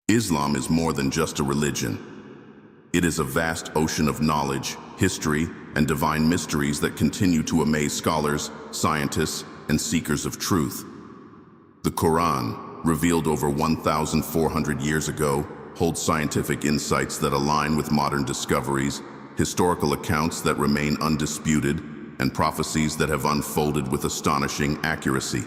Islam is more than just a religion. It is a vast ocean of knowledge, history, and divine mysteries that continue to amaze scholars, scientists, and seekers of truth. The Qur'an, revealed over 1,400 years ago, holds scientific insights that align with modern discoveries, historical accounts that remain undisputed, and prophecies that have unfolded with astonishing accuracy.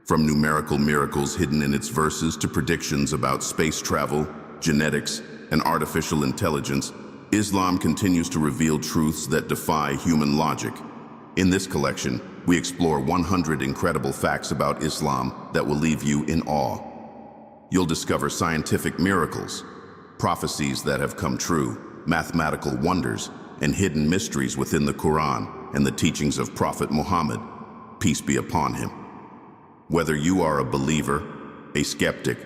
From numerical miracles hidden in its verses to predictions about space travel, genetics, and artificial intelligence, Islam continues to reveal truths that defy human logic. In this collection, we explore 100 incredible facts about Islam that will leave you in awe. You'll discover scientific miracles, prophecies that have come true, mathematical wonders, and hidden mysteries within the Quran and the teachings of Prophet Muhammad, peace be upon him. Whether you are a believer, a skeptic,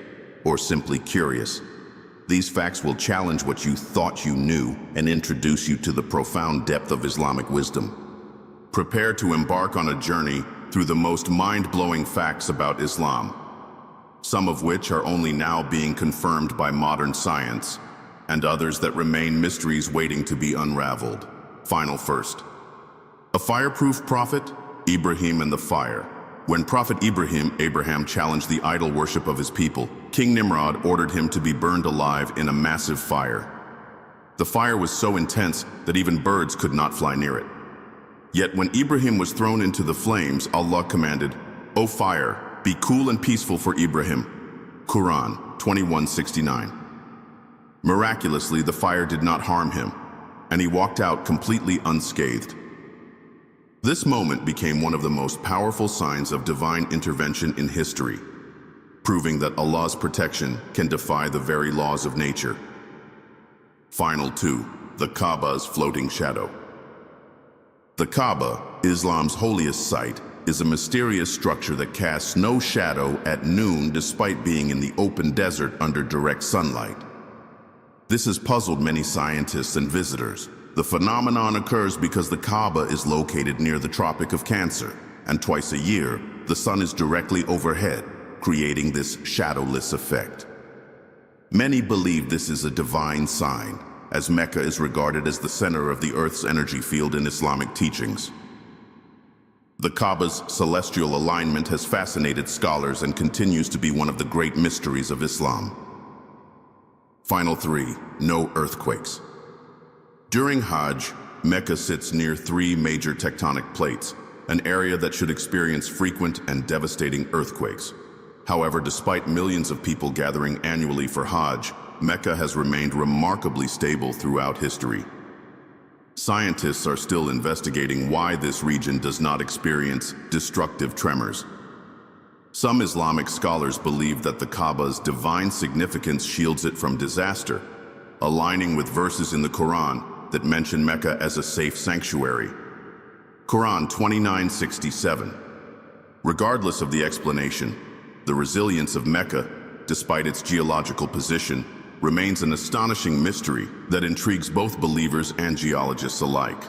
or simply curious, these facts will challenge what you thought you knew and introduce you to the profound depth of Islamic wisdom. Prepare to embark on a journey through the most mind-blowing facts about Islam, some of which are only now being confirmed by modern science, and others that remain mysteries waiting to be unraveled. Final first. A fireproof prophet, Ibrahim and the fire. When Prophet Abraham challenged the idol worship of his people, King Nimrod ordered him to be burned alive in a massive fire. The fire was so intense that even birds could not fly near it. Yet when Ibrahim was thrown into the flames, Allah commanded, "O fire, be cool and peaceful for Ibrahim." Quran 21:69. Miraculously, the fire did not harm him, and he walked out completely unscathed. This moment became one of the most powerful signs of divine intervention in history, proving that Allah's protection can defy the very laws of nature. Final 2. The Kaaba's floating shadow. The Kaaba, Islam's holiest site, is a mysterious structure that casts no shadow at noon despite being in the open desert under direct sunlight. This has puzzled many scientists and visitors. The phenomenon occurs because the Kaaba is located near the Tropic of Cancer, and twice a year, the sun is directly overhead, creating this shadowless effect. Many believe this is a divine sign, as Mecca is regarded as the center of the Earth's energy field in Islamic teachings. The Kaaba's celestial alignment has fascinated scholars and continues to be one of the great mysteries of Islam. Final 3. No earthquakes. During Hajj, Mecca sits near 3 major tectonic plates, an area that should experience frequent and devastating earthquakes. However, despite millions of people gathering annually for Hajj, Mecca has remained remarkably stable throughout history. Scientists are still investigating why this region does not experience destructive tremors. Some Islamic scholars believe that the Kaaba's divine significance shields it from disaster, aligning with verses in the Quran that mention Mecca as a safe sanctuary. Quran 29:67. Regardless of the explanation, the resilience of Mecca, despite its geological position, remains an astonishing mystery that intrigues both believers and geologists alike.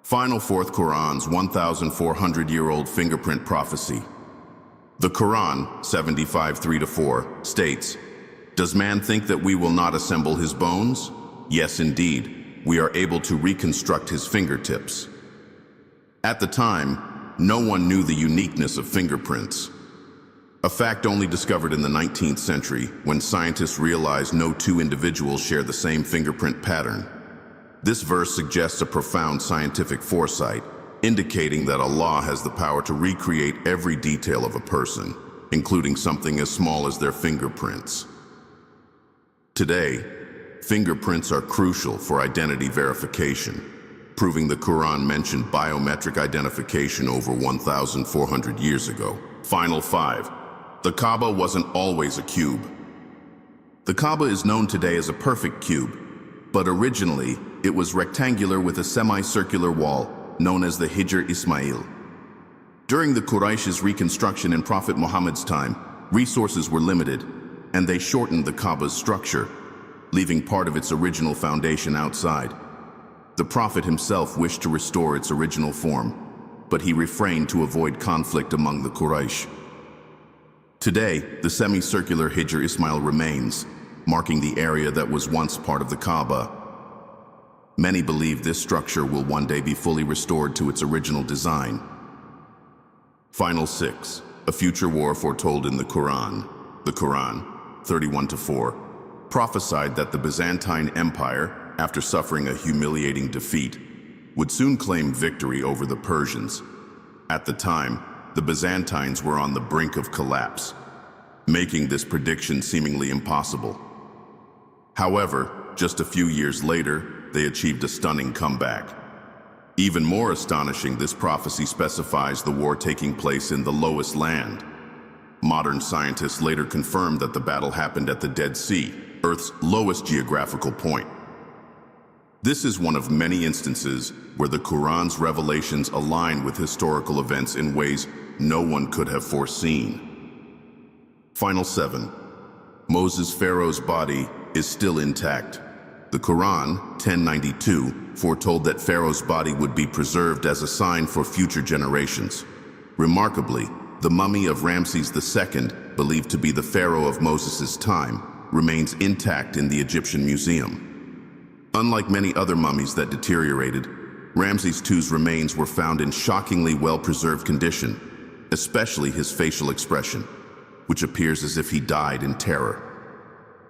Final fourth, Quran's 1,400-year-old fingerprint prophecy. The Quran 75:3-4 states, "Does man think that we will not assemble his bones? Yes, indeed, we are able to reconstruct his fingertips." At the time, no one knew the uniqueness of fingerprints, a fact only discovered in the 19th century when scientists realized no 2 individuals share the same fingerprint pattern. This verse suggests a profound scientific foresight, indicating that Allah has the power to recreate every detail of a person, including something as small as their fingerprints. Today, fingerprints are crucial for identity verification, proving the Quran mentioned biometric identification over 1,400 years ago. Final 5. The Kaaba wasn't always a cube. The Kaaba is known today as a perfect cube, but originally it was rectangular with a semicircular wall known as the Hijr Ismail. During the Quraysh's reconstruction in Prophet Muhammad's time, resources were limited, and they shortened the Kaaba's structure, leaving part of its original foundation outside. The Prophet himself wished to restore its original form, but he refrained to avoid conflict among the Quraysh. Today, the semicircular Hijr Ismail remains, marking the area that was once part of the Kaaba. Many believe this structure will one day be fully restored to its original design. Final 6. A future war foretold in the Qur'an. The Qur'an, 31-4, prophesied that the Byzantine Empire, after suffering a humiliating defeat, would soon claim victory over the Persians. At the time, the Byzantines were on the brink of collapse, making this prediction seemingly impossible. However, just a few years later, they achieved a stunning comeback. Even more astonishing, this prophecy specifies the war taking place in the lowest land. Modern scientists later confirmed that the battle happened at the Dead Sea, Earth's lowest geographical point. This is one of many instances where the Quran's revelations align with historical events in ways no one could have foreseen. Final 7. Moses Pharaoh's body is still intact. The Quran, 1092, foretold that Pharaoh's body would be preserved as a sign for future generations. Remarkably, the mummy of Ramses II, believed to be the pharaoh of Moses' time, remains intact in the Egyptian museum. Unlike many other mummies that deteriorated, Ramses II's remains were found in shockingly well-preserved condition, especially his facial expression, which appears as if he died in terror.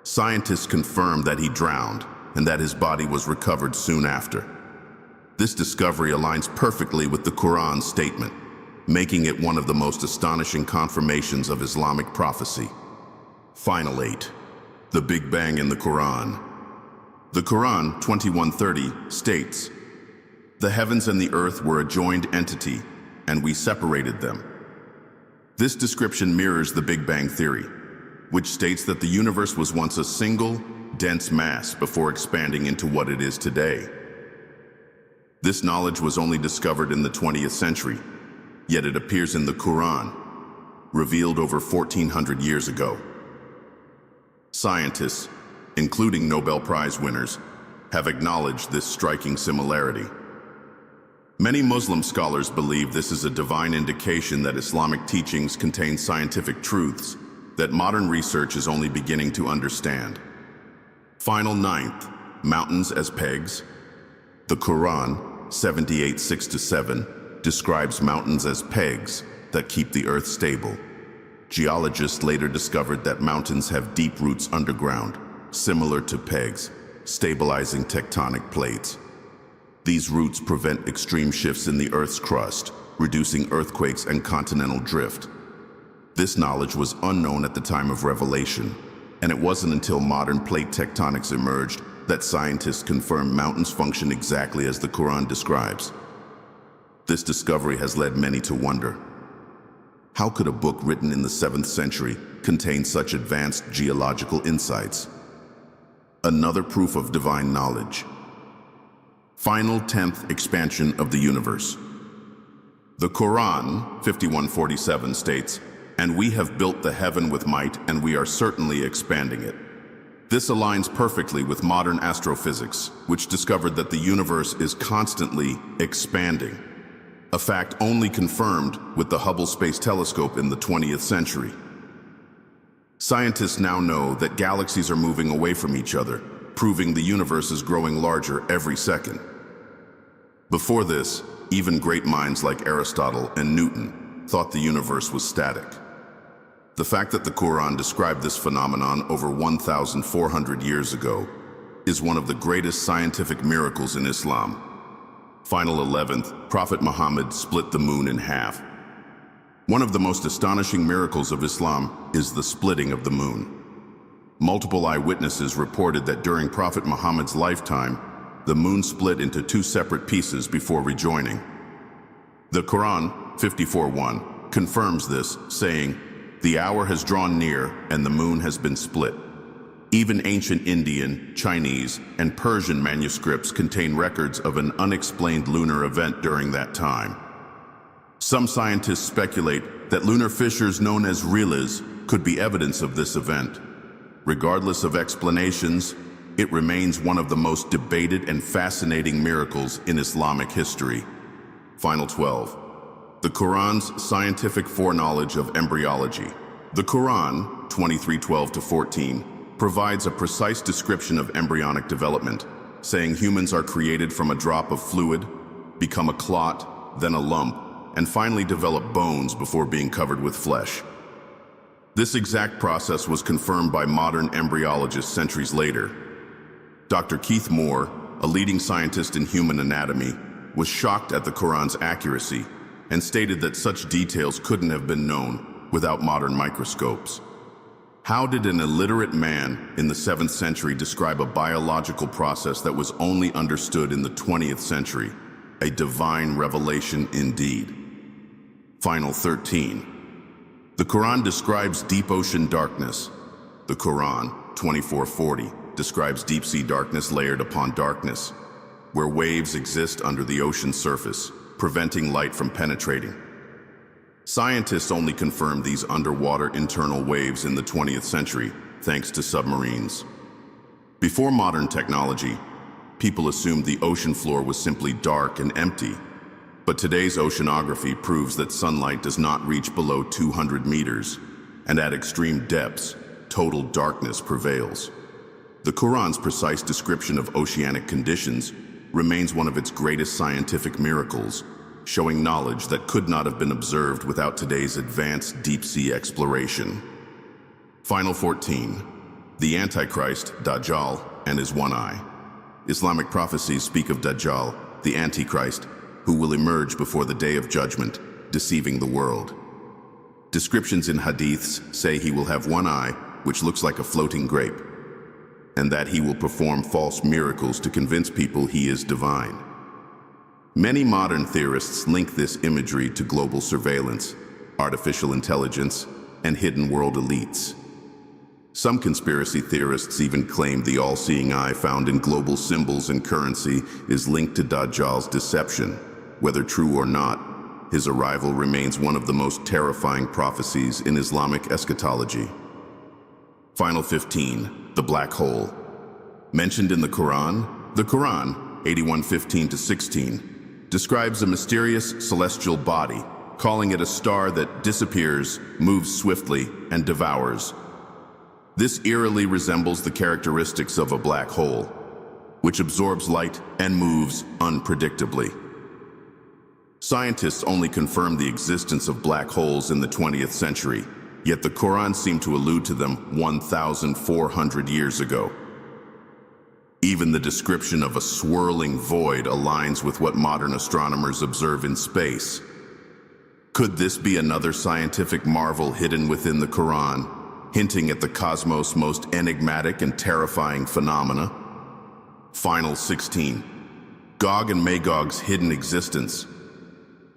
Scientists confirmed that he drowned and that his body was recovered soon after. This discovery aligns perfectly with the Quran's statement, making it one of the most astonishing confirmations of Islamic prophecy. Final 8. The Big Bang in the Quran. The Quran, 2130, states, "The heavens and the earth were a joined entity, and we separated them." This description mirrors the Big Bang theory, which states that the universe was once a single, dense mass before expanding into what it is today. This knowledge was only discovered in the 20th century, yet it appears in the Quran, revealed over 1400 years ago. Scientists, including Nobel Prize winners, have acknowledged this striking similarity. Many Muslim scholars believe this is a divine indication that Islamic teachings contain scientific truths that modern research is only beginning to understand. Final 9th, mountains as pegs. The Quran, 78:6-7, describes mountains as pegs that keep the earth stable. Geologists later discovered that mountains have deep roots underground, similar to pegs, stabilizing tectonic plates. These roots prevent extreme shifts in the Earth's crust, reducing earthquakes and continental drift. This knowledge was unknown at the time of revelation, and it wasn't until modern plate tectonics emerged that scientists confirmed mountains function exactly as the Quran describes. This discovery has led many to wonder, how could a book written in the 7th century contain such advanced geological insights? Another proof of divine knowledge. Final 10th expansion of the universe. The Quran, 51:47, states, "And we have built the heaven with might, and we are certainly expanding it." This aligns perfectly with modern astrophysics, which discovered that the universe is constantly expanding, a fact only confirmed with the Hubble Space Telescope in the 20th century. Scientists now know that galaxies are moving away from each other, proving the universe is growing larger every second. Before this, even great minds like Aristotle and Newton thought the universe was static. The fact that the Quran described this phenomenon over 1,400 years ago is one of the greatest scientific miracles in Islam. Final 11th, Prophet Muhammad split the moon in half. One of the most astonishing miracles of Islam is the splitting of the moon. Multiple eyewitnesses reported that during Prophet Muhammad's lifetime, the moon split into two separate pieces before rejoining. The Quran, 54:1, confirms this, saying, "The hour has drawn near and the moon has been split." Even ancient Indian, Chinese, and Persian manuscripts contain records of an unexplained lunar event during that time. Some scientists speculate that lunar fissures known as rillas could be evidence of this event. Regardless of explanations, it remains one of the most debated and fascinating miracles in Islamic history. Final 12. The Quran's scientific foreknowledge of embryology. The Qur'an, 23:12-14, provides a precise description of embryonic development, saying humans are created from a drop of fluid, become a clot, then a lump, and finally develop bones before being covered with flesh. This exact process was confirmed by modern embryologists centuries later. Dr. Keith Moore, a leading scientist in human anatomy, was shocked at the Qur'an's accuracy and stated that such details couldn't have been known without modern microscopes. How did an illiterate man in the 7th century describe a biological process that was only understood in the 20th century? A divine revelation indeed. Final 13. The Qur'an describes deep ocean darkness. The Qur'an, 24:40, describes deep-sea darkness layered upon darkness, where waves exist under the ocean's surface, preventing light from penetrating. Scientists only confirmed these underwater internal waves in the 20th century, thanks to submarines. Before modern technology, people assumed the ocean floor was simply dark and empty. But today's oceanography proves that sunlight does not reach below 200 meters, and at extreme depths, total darkness prevails. The Qur'an's precise description of oceanic conditions remains one of its greatest scientific miracles, showing knowledge that could not have been observed without today's advanced deep-sea exploration. Final 14. The Antichrist, Dajjal, and his one eye. Islamic prophecies speak of Dajjal, the Antichrist, who will emerge before the day of judgment, deceiving the world. Descriptions in hadiths say he will have one eye, which looks like a floating grape, and that he will perform false miracles to convince people he is divine. Many modern theorists link this imagery to global surveillance, artificial intelligence, and hidden world elites. Some conspiracy theorists even claim the all-seeing eye found in global symbols and currency is linked to Dajjal's deception. Whether true or not, his arrival remains one of the most terrifying prophecies in Islamic eschatology. Final 15. The black hole. Mentioned in the Qur'an, 81:15-16, describes a mysterious celestial body, calling it a star that disappears, moves swiftly, and devours. This eerily resembles the characteristics of a black hole, which absorbs light and moves unpredictably. Scientists only confirmed the existence of black holes in the 20th century, yet the Qur'an seemed to allude to them 1,400 years ago. Even the description of a swirling void aligns with what modern astronomers observe in space. Could this be another scientific marvel hidden within the Qur'an, hinting at the cosmos' most enigmatic and terrifying phenomena? Final 16. Gog and Magog's hidden existence.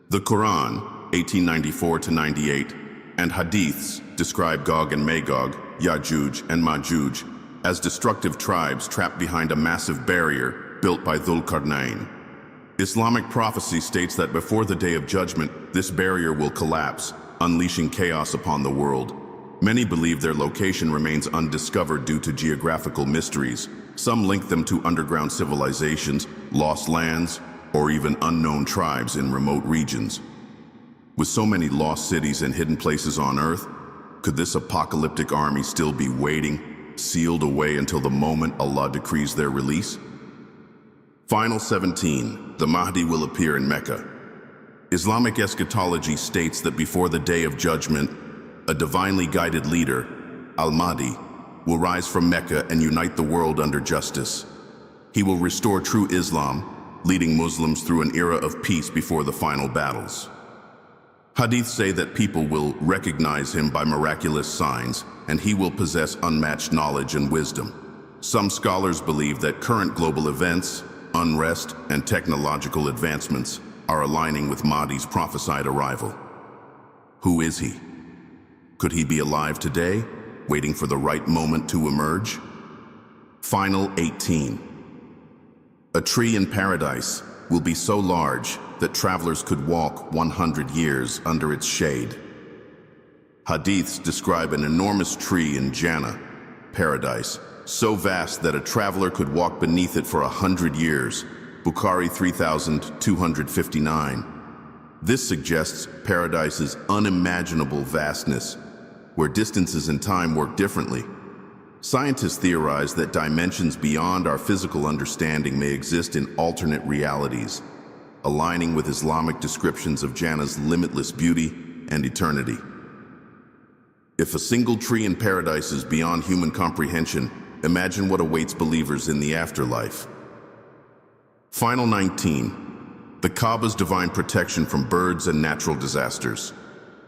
The Qur'an, 1894-98, and hadiths describe Gog and Magog, Ya'juj and Ma'juj, as destructive tribes trapped behind a massive barrier built by Dhul-Qarnayn. Islamic prophecy states that before the Day of Judgment, this barrier will collapse, unleashing chaos upon the world. Many believe their location remains undiscovered due to geographical mysteries. Some link them to underground civilizations, lost lands, or even unknown tribes in remote regions. With so many lost cities and hidden places on Earth, could this apocalyptic army still be waiting, sealed away until the moment Allah decrees their release? Final 17. The Mahdi will appear in Mecca. Islamic eschatology states that before the Day of Judgment, a divinely guided leader, Al-Mahdi, will rise from Mecca and unite the world under justice. He will restore true Islam, leading Muslims through an era of peace before the final battles. Hadiths say that people will recognize him by miraculous signs, and he will possess unmatched knowledge and wisdom. Some scholars believe that current global events, unrest, and technological advancements are aligning with Mahdi's prophesied arrival. Who is he? Could he be alive today, waiting for the right moment to emerge? Final 18. A tree in paradise will be so large that travelers could walk 100 years under its shade. Hadiths describe an enormous tree in Jannah, paradise, so vast that a traveler could walk beneath it for 100 years. Bukhari 3259. This suggests paradise's unimaginable vastness, where distances and time work differently. Scientists theorize that dimensions beyond our physical understanding may exist in alternate realities, aligning with Islamic descriptions of Jannah's limitless beauty and eternity. If a single tree in paradise is beyond human comprehension, imagine what awaits believers in the afterlife. Final 19. The Kaaba's divine protection from birds and natural disasters.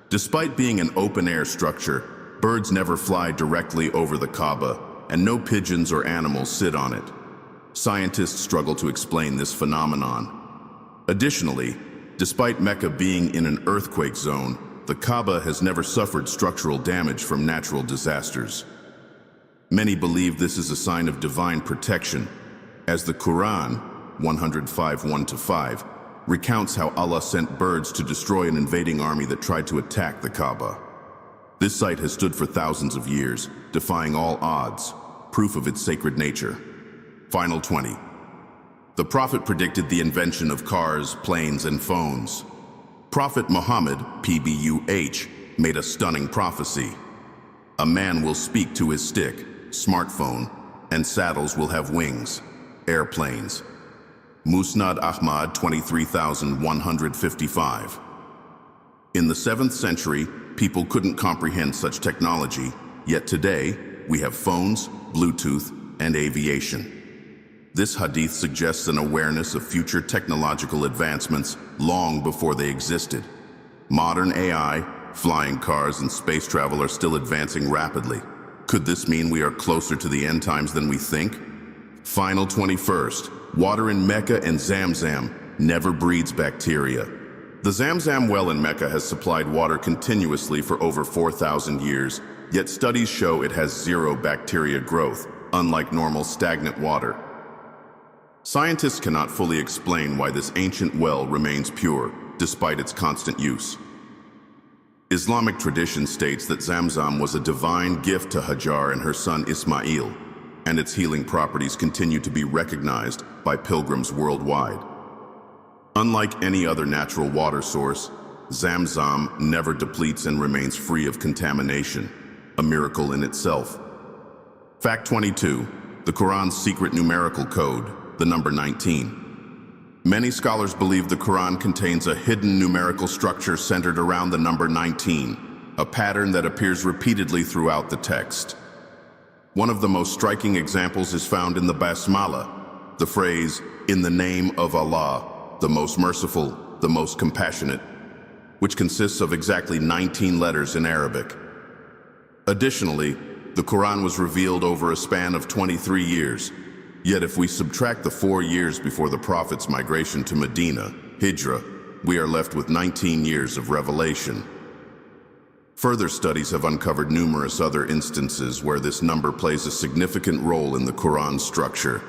Despite being an open-air structure, birds never fly directly over the Kaaba, and no pigeons or animals sit on it. Scientists struggle to explain this phenomenon. Additionally, despite Mecca being in an earthquake zone, the Kaaba has never suffered structural damage from natural disasters. Many believe this is a sign of divine protection, as the Qur'an, 105:1-5, recounts how Allah sent birds to destroy an invading army that tried to attack the Kaaba. This site has stood for thousands of years, defying all odds, proof of its sacred nature. Final 20. The Prophet predicted the invention of cars, planes, and phones. Prophet Muhammad, PBUH, made a stunning prophecy. A man will speak to his stick, smartphone, and saddles will have wings, airplanes. Musnad Ahmad 23,155. In the 7th century, people couldn't comprehend such technology, yet today we have phones, Bluetooth, and aviation. This hadith suggests an awareness of future technological advancements long before they existed. Modern AI, flying cars, and space travel are still advancing rapidly. Could this mean we are closer to the end times than we think? Final 21st. Water in Mecca and Zamzam never breeds bacteria. The Zamzam well in Mecca has supplied water continuously for over 4,000 years, yet studies show it has zero bacteria growth, unlike normal stagnant water. Scientists cannot fully explain why this ancient well remains pure, despite its constant use. Islamic tradition states that Zamzam was a divine gift to Hajar and her son Ismail, and its healing properties continue to be recognized by pilgrims worldwide. Unlike any other natural water source, Zamzam never depletes and remains free of contamination, a miracle in itself. Fact 22. The Quran's secret numerical code, the number 19. Many scholars believe the Quran contains a hidden numerical structure centered around the number 19, a pattern that appears repeatedly throughout the text. One of the most striking examples is found in the Basmala, the phrase, "In the name of Allah, the most merciful, the most compassionate," which consists of exactly 19 letters in Arabic. Additionally, the Quran was revealed over a span of 23 years. Yet if we subtract the 4 years before the Prophet's migration to Medina, Hijrah, we are left with 19 years of revelation. Further studies have uncovered numerous other instances where this number plays a significant role in the Quran's structure,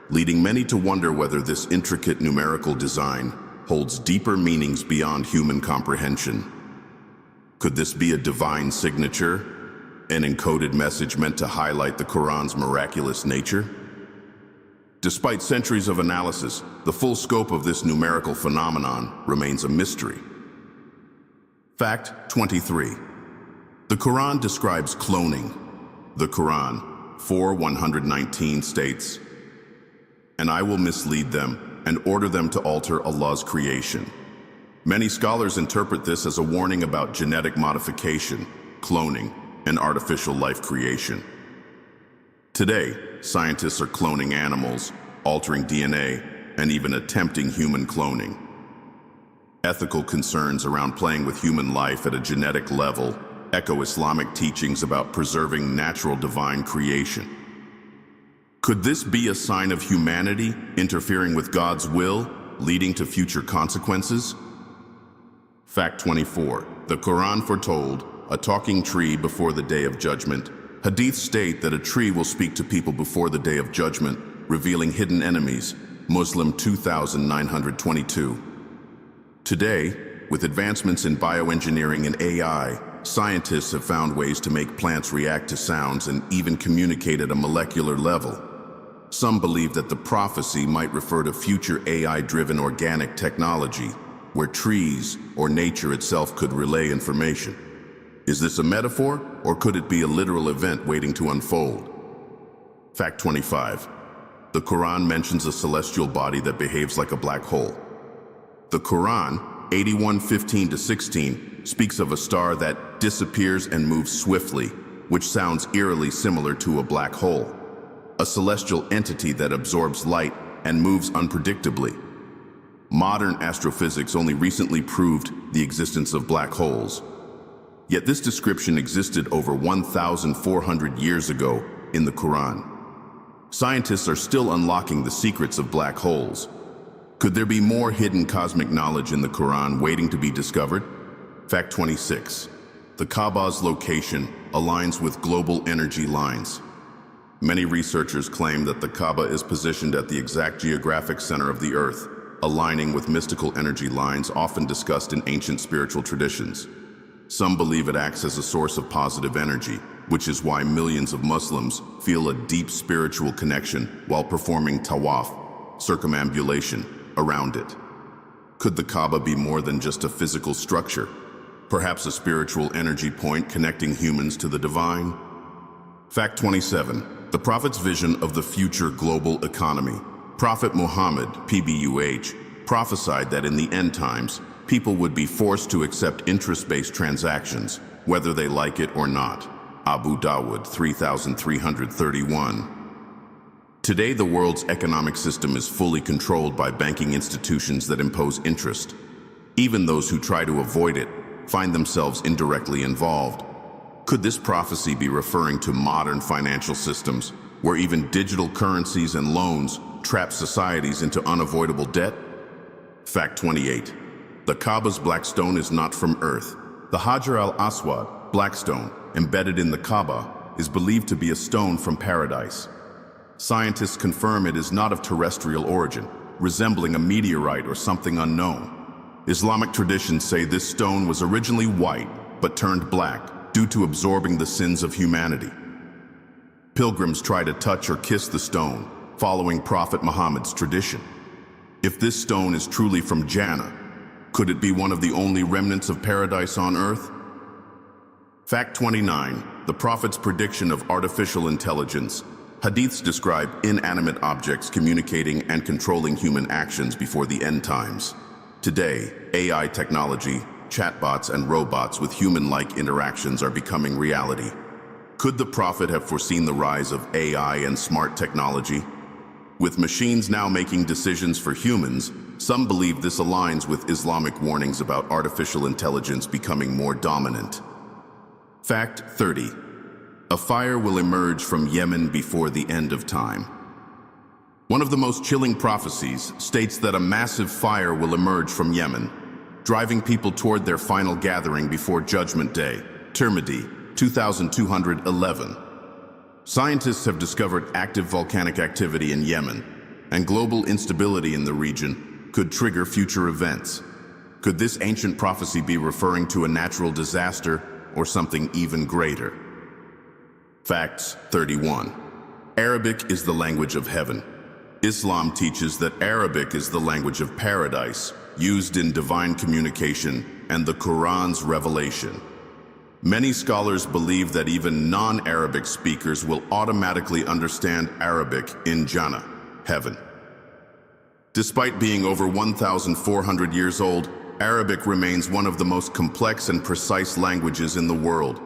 leading many to wonder whether this intricate numerical design holds deeper meanings beyond human comprehension. Could this be a divine signature, an encoded message meant to highlight the Quran's miraculous nature? Despite centuries of analysis, the full scope of this numerical phenomenon remains a mystery. Fact 23. The Quran describes cloning. The Quran, 4:119 states, "And I will mislead them and order them to alter Allah's creation." Many scholars interpret this as a warning about genetic modification, cloning, and artificial life creation. Today, scientists are cloning animals, altering DNA, and even attempting human cloning. Ethical concerns around playing with human life at a genetic level echo Islamic teachings about preserving natural divine creation. Could this be a sign of humanity interfering with God's will, leading to future consequences? Fact 24. The Quran foretold a talking tree before the Day of Judgment. Hadiths state that a tree will speak to people before the Day of Judgment, revealing hidden enemies. Muslim 2922. Today, with advancements in bioengineering and AI, scientists have found ways to make plants react to sounds and even communicate at a molecular level. Some believe that the prophecy might refer to future AI-driven organic technology, where trees or nature itself could relay information. Is this a metaphor, or could it be a literal event waiting to unfold? Fact 25. The Qur'an mentions a celestial body that behaves like a black hole. The Qur'an, 81:15-16, speaks of a star that disappears and moves swiftly, which sounds eerily similar to a black hole, a celestial entity that absorbs light and moves unpredictably. Modern astrophysics only recently proved the existence of black holes. Yet this description existed over 1,400 years ago in the Qur'an. Scientists are still unlocking the secrets of black holes. Could there be more hidden cosmic knowledge in the Qur'an waiting to be discovered? Fact 26. The Kaaba's location aligns with global energy lines. Many researchers claim that the Kaaba is positioned at the exact geographic center of the Earth, aligning with mystical energy lines often discussed in ancient spiritual traditions. Some believe it acts as a source of positive energy, which is why millions of Muslims feel a deep spiritual connection while performing tawaf, circumambulation, around it. Could the Kaaba be more than just a physical structure? Perhaps a spiritual energy point connecting humans to the divine? Fact 27. The Prophet's vision of the future global economy. Prophet Muhammad, PBUH, prophesied that in the end times, people would be forced to accept interest-based transactions, whether they like it or not. Abu Dawud 3331. Today, the world's economic system is fully controlled by banking institutions that impose interest. Even those who try to avoid it find themselves indirectly involved. Could this prophecy be referring to modern financial systems, where even digital currencies and loans trap societies into unavoidable debt? Fact 28. The Kaaba's black stone is not from Earth. The Hajar al-Aswad, black stone, embedded in the Kaaba, is believed to be a stone from paradise. Scientists confirm it is not of terrestrial origin, resembling a meteorite or something unknown. Islamic traditions say this stone was originally white, but turned black due to absorbing the sins of humanity. Pilgrims try to touch or kiss the stone, following Prophet Muhammad's tradition. If this stone is truly from Jannah, could it be one of the only remnants of paradise on earth? Fact 29. The Prophet's prediction of artificial intelligence. Hadiths describe inanimate objects communicating and controlling human actions before the end times. Today, AI technology, chatbots, and robots with human-like interactions are becoming reality. Could the Prophet have foreseen the rise of AI and smart technology? With machines now making decisions for humans, some believe this aligns with Islamic warnings about artificial intelligence becoming more dominant. Fact 30. A fire will emerge from Yemen before the end of time. One of the most chilling prophecies states that a massive fire will emerge from Yemen, driving people toward their final gathering before Judgment Day. Tirmidhi, 2211. Scientists have discovered active volcanic activity in Yemen, and global instability in the region could trigger future events. Could this ancient prophecy be referring to a natural disaster or something even greater? Facts 31. Arabic is the language of heaven. Islam teaches that Arabic is the language of paradise, used in divine communication and the Qur'an's revelation. Many scholars believe that even non-Arabic speakers will automatically understand Arabic in Jannah, heaven. Despite being over 1,400 years old, Arabic remains one of the most complex and precise languages in the world.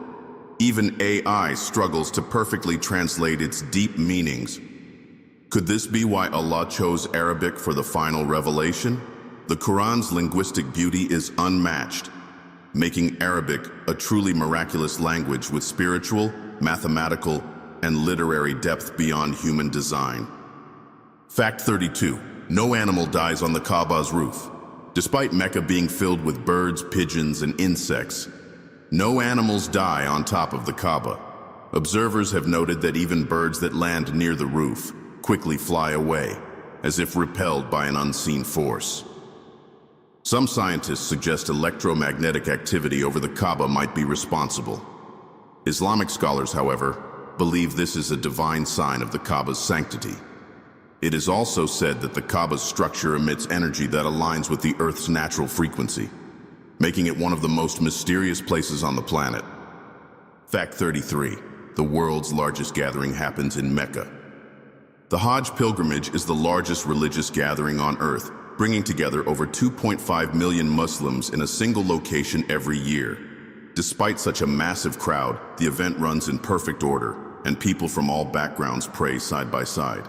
Even AI struggles to perfectly translate its deep meanings. Could this be why Allah chose Arabic for the final revelation? The Qur'an's linguistic beauty is unmatched, making Arabic a truly miraculous language with spiritual, mathematical, and literary depth beyond human design. Fact 32. No animal dies on the Kaaba's roof. Despite Mecca being filled with birds, pigeons, and insects, no animals die on top of the Kaaba. Observers have noted that even birds that land near the roof quickly fly away, as if repelled by an unseen force. Some scientists suggest electromagnetic activity over the Kaaba might be responsible. Islamic scholars, however, believe this is a divine sign of the Kaaba's sanctity. It is also said that the Kaaba's structure emits energy that aligns with the Earth's natural frequency, making it one of the most mysterious places on the planet. Fact 33. The world's largest gathering happens in Mecca. The Hajj pilgrimage is the largest religious gathering on earth, bringing together over 2.5 million Muslims in a single location every year. Despite such a massive crowd, the event runs in perfect order, and people from all backgrounds pray side by side.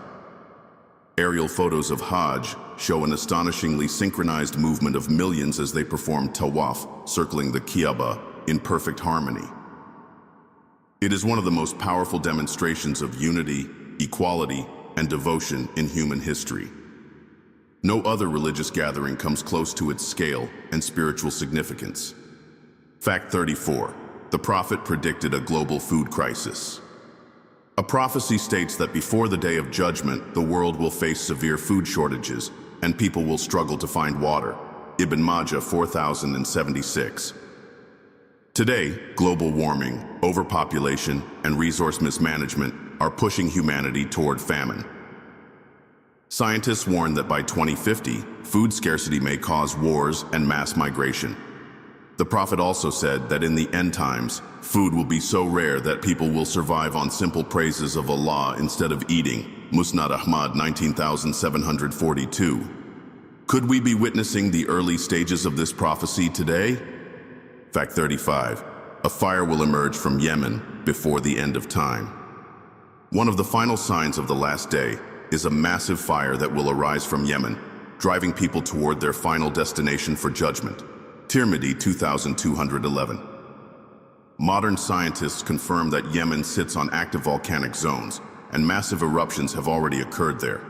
Aerial photos of Hajj show an astonishingly synchronized movement of millions as they perform tawaf, circling the Kaaba in perfect harmony. It is one of the most powerful demonstrations of unity, equality, and devotion in human history. No other religious gathering comes close to its scale and spiritual significance. Fact 34. The prophet predicted a global food crisis. A prophecy states that before the day of judgment, the world will face severe food shortages and people will struggle to find water. Ibn Majah 4076. Today, global warming, overpopulation, and resource mismanagement are pushing humanity toward famine. Scientists warn that by 2050, food scarcity may cause wars and mass migration. The prophet also said that in the end times, food will be so rare that people will survive on simple praises of Allah instead of eating. Musnad Ahmad 19742. Could we be witnessing the early stages of this prophecy today? Fact 35. A fire will emerge from Yemen before the end of time. One of the final signs of the last day is a massive fire that will arise from Yemen, driving people toward their final destination for judgment. Tirmidhi 2211. Modern scientists confirm that Yemen sits on active volcanic zones, and massive eruptions have already occurred there.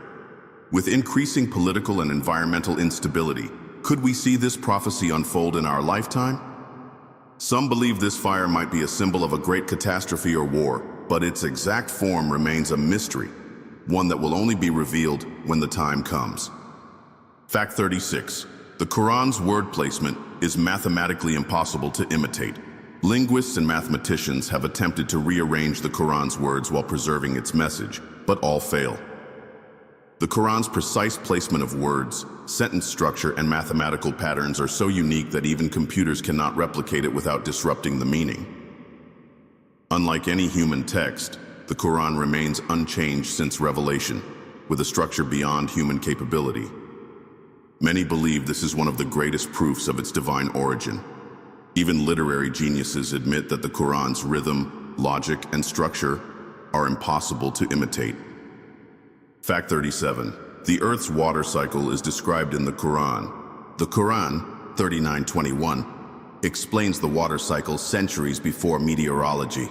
With increasing political and environmental instability, could we see this prophecy unfold in our lifetime? Some believe this fire might be a symbol of a great catastrophe or war, but its exact form remains a mystery, one that will only be revealed when the time comes. Fact 36. The Quran's word placement is mathematically impossible to imitate. Linguists and mathematicians have attempted to rearrange the Quran's words while preserving its message, but all fail. The Quran's precise placement of words, sentence structure, and mathematical patterns are so unique that even computers cannot replicate it without disrupting the meaning. Unlike any human text, the Quran remains unchanged since Revelation, with a structure beyond human capability. Many believe this is one of the greatest proofs of its divine origin. Even literary geniuses admit that the Quran's rhythm, logic, and structure are impossible to imitate. Fact 37. The Earth's water cycle is described in the Quran. The Quran, 39:21, explains the water cycle centuries before meteorology.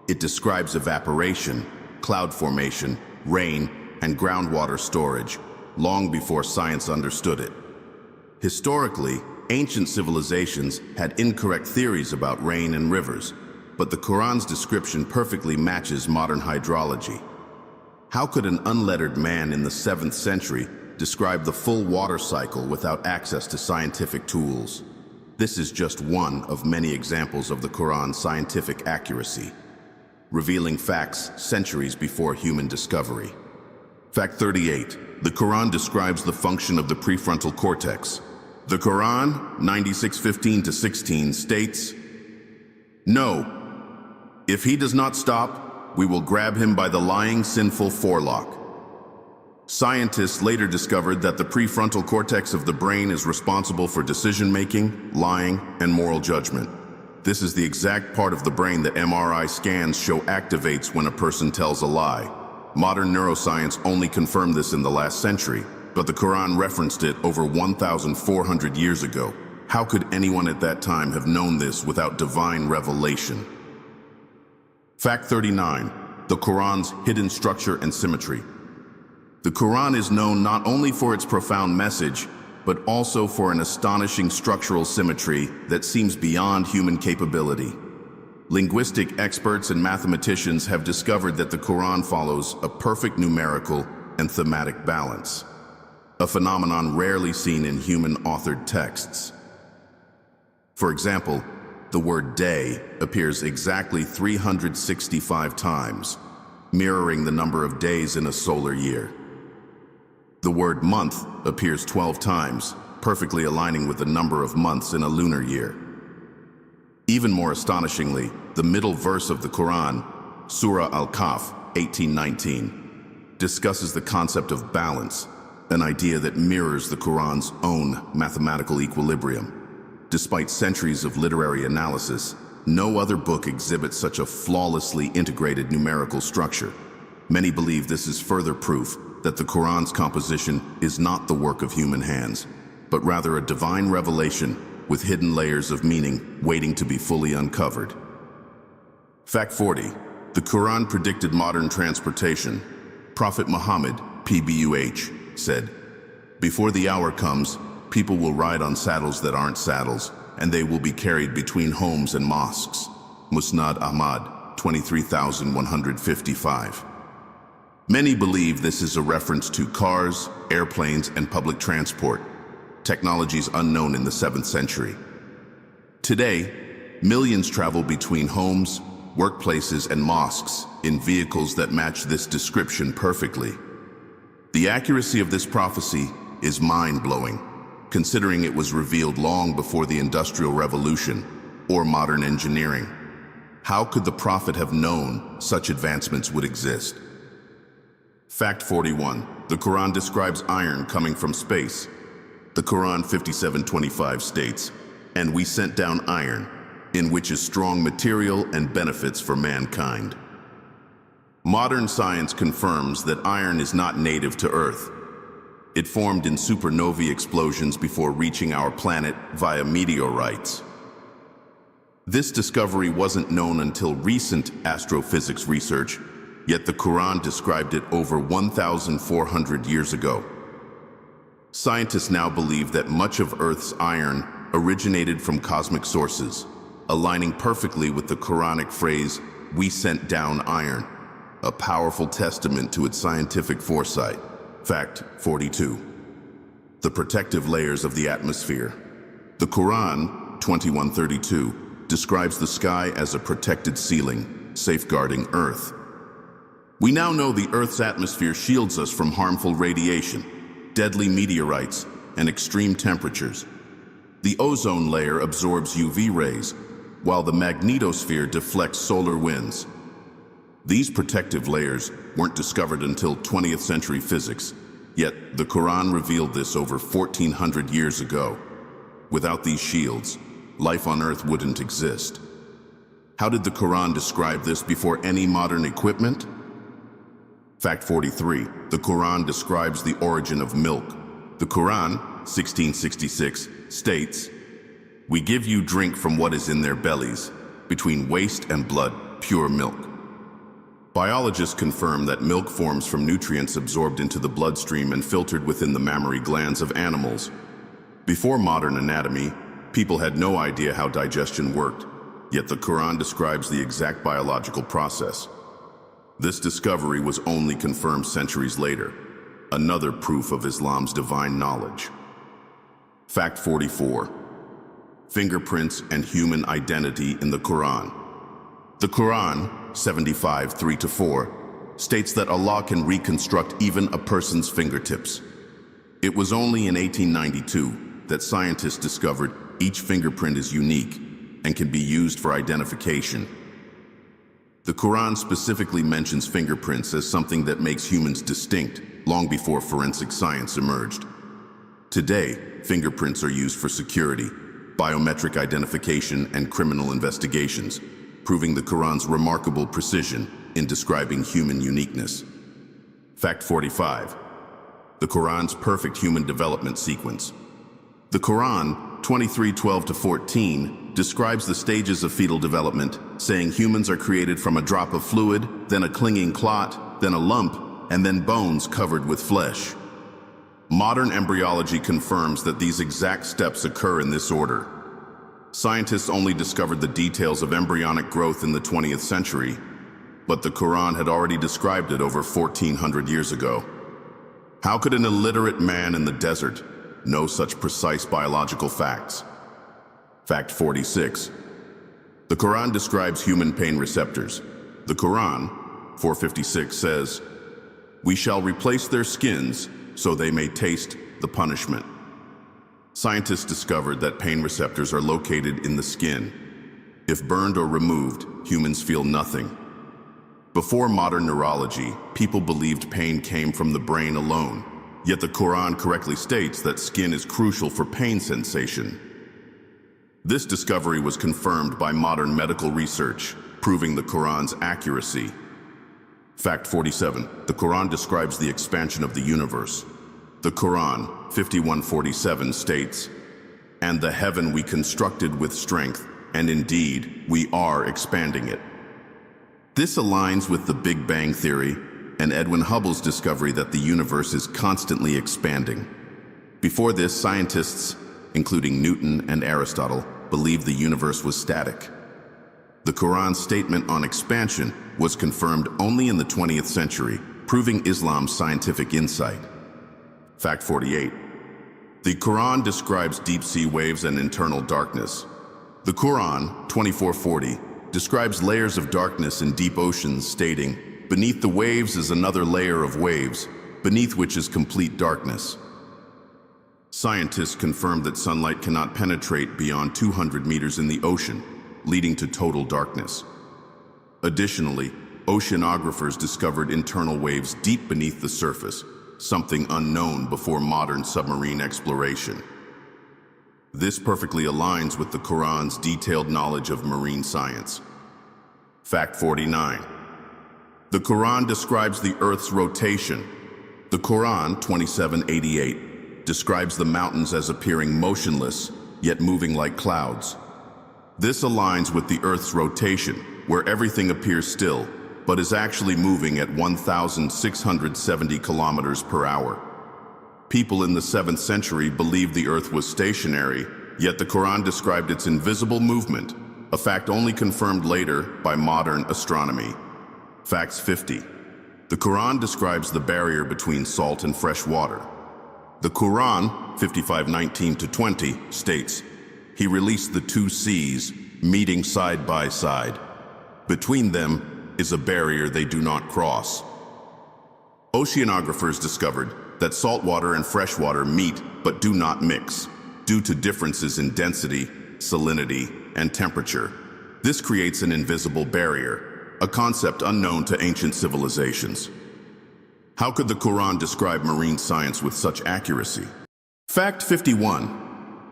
It describes evaporation, cloud formation, rain, and groundwater storage, long before science understood it. Historically, ancient civilizations had incorrect theories about rain and rivers, but the Quran's description perfectly matches modern hydrology. How could an unlettered man in the 7th century describe the full water cycle without access to scientific tools? This is just one of many examples of the Quran's scientific accuracy, revealing facts centuries before human discovery. Fact 38. The Quran describes the function of the prefrontal cortex. The Quran, 96:15-16, states, "No, if he does not stop, we will grab him by the lying sinful forelock." Scientists later discovered that the prefrontal cortex of the brain is responsible for decision-making, lying, and moral judgment. This is the exact part of the brain that MRI scans show activates when a person tells a lie. Modern neuroscience only confirmed this in the last century, but the Quran referenced it over 1,400 years ago. How could anyone at that time have known this without divine revelation? Fact 39. The Quran's hidden structure and symmetry. The Quran is known not only for its profound message, but also for an astonishing structural symmetry that seems beyond human capability. Linguistic experts and mathematicians have discovered that the Quran follows a perfect numerical and thematic balance, a phenomenon rarely seen in human-authored texts. For example, the word day appears exactly 365 times, mirroring the number of days in a solar year. The word month appears 12 times, perfectly aligning with the number of months in a lunar year. Even more astonishingly, the middle verse of the Qur'an, Surah Al-Kahf 18:19, discusses the concept of balance, an idea that mirrors the Qur'an's own mathematical equilibrium. Despite centuries of literary analysis, no other book exhibits such a flawlessly integrated numerical structure. Many believe this is further proof that the Qur'an's composition is not the work of human hands, but rather a divine revelation with hidden layers of meaning waiting to be fully uncovered. Fact 40. The Qur'an predicted modern transportation. Prophet Muhammad, PBUH, said, "Before the hour comes, people will ride on saddles that aren't saddles, and they will be carried between homes and mosques." Musnad Ahmad, 23,155. Many believe this is a reference to cars, airplanes, and public transport, technologies unknown in the 7th century. Today, millions travel between homes, workplaces, and mosques in vehicles that match this description perfectly. The accuracy of this prophecy is mind-blowing, considering it was revealed long before the Industrial Revolution or modern engineering. How could the prophet have known such advancements would exist? Fact 41. The Quran describes iron coming from space. The Quran 57:25 states, "And we sent down iron, in which is strong material and benefits for mankind." Modern science confirms that iron is not native to Earth. It formed in supernovae explosions before reaching our planet via meteorites. This discovery wasn't known until recent astrophysics research, yet the Quran described it over 1,400 years ago. Scientists now believe that much of Earth's iron originated from cosmic sources, aligning perfectly with the Quranic phrase, "We sent down iron," a powerful testament to its scientific foresight. Fact 42. The protective layers of the atmosphere. The Quran 21:32 describes the sky as a protected ceiling, safeguarding Earth. We now know the Earth's atmosphere shields us from harmful radiation, deadly meteorites, and extreme temperatures. The ozone layer absorbs UV rays, while the magnetosphere deflects solar winds. These protective layers weren't discovered until 20th century physics, yet the Quran revealed this over 1,400 years ago. Without these shields, life on Earth wouldn't exist. How did the Quran describe this before any modern equipment? Fact 43. The Quran describes the origin of milk. The Quran 1666 states, "We give you drink from what is in their bellies, between waste and blood, pure milk." Biologists confirm that milk forms from nutrients absorbed into the bloodstream and filtered within the mammary glands of animals. Before modern anatomy, people had no idea how digestion worked, yet the Quran describes the exact biological process. This discovery was only confirmed centuries later, another proof of Islam's divine knowledge. Fact 44. Fingerprints and human identity in the Quran. The Quran 75:3-4 states that Allah can reconstruct even a person's fingertips. It was only in 1892 that scientists discovered each fingerprint is unique and can be used for identification. The Quran specifically mentions fingerprints as something that makes humans distinct long before forensic science emerged. Today, fingerprints are used for security, biometric identification, and criminal investigations, proving the Quran's remarkable precision in describing human uniqueness. Fact 45. The Quran's perfect human development sequence. The Quran 23:12-14 describes the stages of fetal development, saying humans are created from a drop of fluid, then a clinging clot, then a lump, and then bones covered with flesh. Modern embryology confirms that these exact steps occur in this order. Scientists only discovered the details of embryonic growth in the 20th century, but the Quran had already described it over 1,400 years ago. How could an illiterate man in the desert know such precise biological facts? Fact 46. The Quran describes human pain receptors. The Quran 456 says, "We shall replace their skins so they may taste the punishment." Scientists discovered that pain receptors are located in the skin. If burned or removed, humans feel nothing. Before modern neurology, people believed pain came from the brain alone. Yet the Qur'an correctly states that skin is crucial for pain sensation. This discovery was confirmed by modern medical research, proving the Qur'an's accuracy. Fact 47. The Qur'an describes the expansion of the universe. The Qur'an, 51:47, states, "And the heaven we constructed with strength, and indeed, we are expanding it." This aligns with the Big Bang Theory and Edwin Hubble's discovery that the universe is constantly expanding. Before this, scientists, including Newton and Aristotle, believed the universe was static. The Qur'an's statement on expansion was confirmed only in the 20th century, proving Islam's scientific insight. Fact 48. The Qur'an describes deep-sea waves and internal darkness. The Qur'an, 24:40, describes layers of darkness in deep oceans, stating, "Beneath the waves is another layer of waves, beneath which is complete darkness." Scientists confirmed that sunlight cannot penetrate beyond 200 meters in the ocean, leading to total darkness. Additionally, oceanographers discovered internal waves deep beneath the surface, something unknown before modern submarine exploration. This perfectly aligns with the Qur'an's detailed knowledge of marine science. Fact 49. The Qur'an describes the Earth's rotation. The Qur'an, 27:88, describes the mountains as appearing motionless, yet moving like clouds. This aligns with the Earth's rotation, where everything appears still, but is actually moving at 1,670 kilometers per hour. People in the 7th century believed the Earth was stationary, yet the Qur'an described its invisible movement, a fact only confirmed later by modern astronomy. Facts 50. The Qur'an describes the barrier between salt and fresh water. The Qur'an, 55:19-20, states, "He released the two seas, meeting side by side. Between them is a barrier they do not cross." Oceanographers discovered that salt water and fresh water meet but do not mix, due to differences in density, salinity, and temperature. This creates an invisible barrier, a concept unknown to ancient civilizations. How could the Qur'an describe marine science with such accuracy? Fact 51.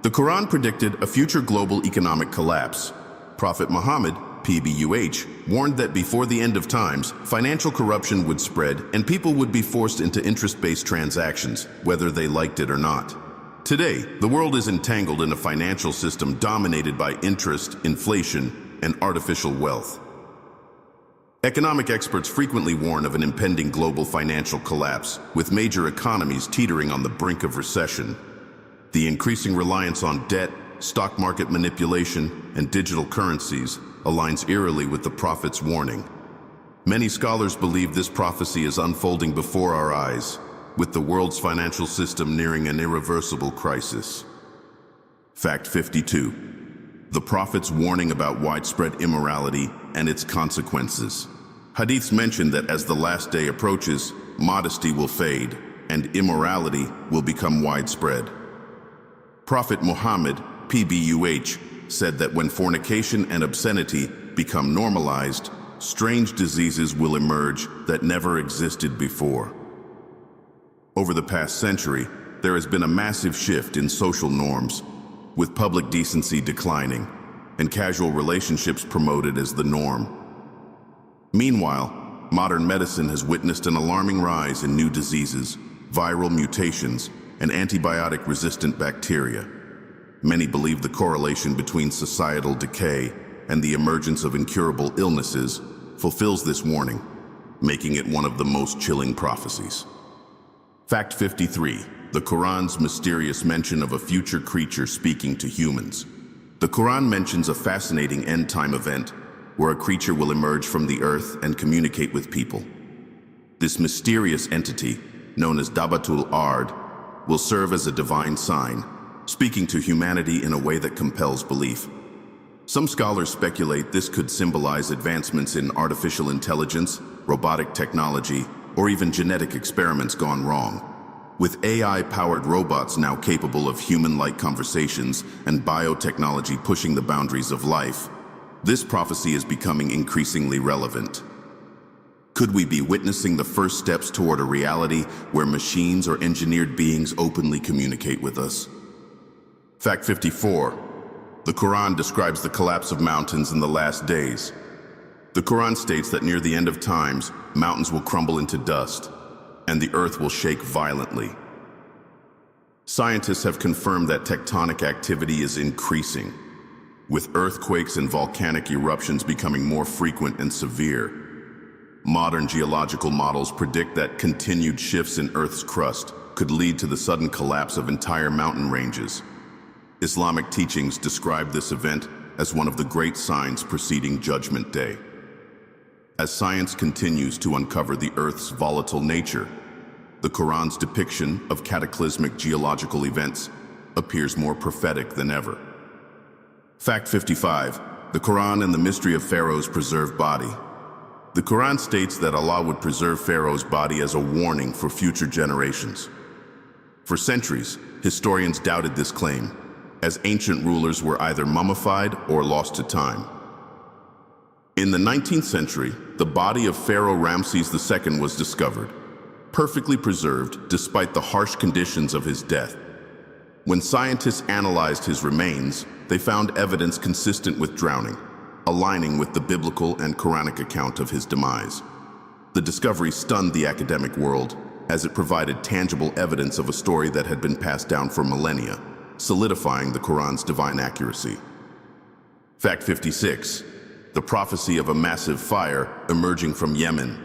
The Qur'an predicted a future global economic collapse. Prophet Muhammad, PBUH, warned that before the end of times, financial corruption would spread and people would be forced into interest-based transactions, whether they liked it or not. Today, the world is entangled in a financial system dominated by interest, inflation, and artificial wealth. Economic experts frequently warn of an impending global financial collapse, with major economies teetering on the brink of recession. The increasing reliance on debt, stock market manipulation, and digital currencies aligns eerily with the prophet's warning. Many scholars believe this prophecy is unfolding before our eyes, with the world's financial system nearing an irreversible crisis. Fact 52. The prophet's warning about widespread immorality and its consequences. Hadiths mention that as the last day approaches, modesty will fade and immorality will become widespread. Prophet Muhammad, PBUH, said that when fornication and obscenity become normalized, strange diseases will emerge that never existed before. Over the past century, there has been a massive shift in social norms, with public decency declining and casual relationships promoted as the norm. Meanwhile, modern medicine has witnessed an alarming rise in new diseases, viral mutations, and antibiotic-resistant bacteria. Many believe the correlation between societal decay and the emergence of incurable illnesses fulfills this warning, making it one of the most chilling prophecies. Fact 53. The Qur'an's mysterious mention of a future creature speaking to humans. The Qur'an mentions a fascinating end-time event where a creature will emerge from the earth and communicate with people. This mysterious entity, known as Dabatul Ard, will serve as a divine sign, speaking to humanity in a way that compels belief. Some scholars speculate this could symbolize advancements in artificial intelligence, robotic technology, or even genetic experiments gone wrong. With AI-powered robots now capable of human-like conversations and biotechnology pushing the boundaries of life, This prophecy is becoming increasingly relevant. Could we be witnessing the first steps toward a reality where machines or engineered beings openly communicate with us? Fact 54. The Qur'an describes the collapse of mountains in the last days. The Qur'an states that near the end of times, mountains will crumble into dust, and the earth will shake violently. Scientists have confirmed that tectonic activity is increasing, with earthquakes and volcanic eruptions becoming more frequent and severe. Modern geological models predict that continued shifts in Earth's crust could lead to the sudden collapse of entire mountain ranges. Islamic teachings describe this event as one of the great signs preceding Judgment Day. As science continues to uncover the Earth's volatile nature, the Qur'an's depiction of cataclysmic geological events appears more prophetic than ever. Fact 55. The Qur'an and the mystery of Pharaoh's preserved body. The Qur'an states that Allah would preserve Pharaoh's body as a warning for future generations. For centuries, historians doubted this claim, as ancient rulers were either mummified or lost to time. In the 19th century, the body of Pharaoh Ramses II was discovered, perfectly preserved despite the harsh conditions of his death. When scientists analyzed his remains, they found evidence consistent with drowning, aligning with the biblical and Quranic account of his demise. The discovery stunned the academic world, as it provided tangible evidence of a story that had been passed down for millennia, solidifying the Qur'an's divine accuracy. Fact 56. The prophecy of a massive fire emerging from Yemen.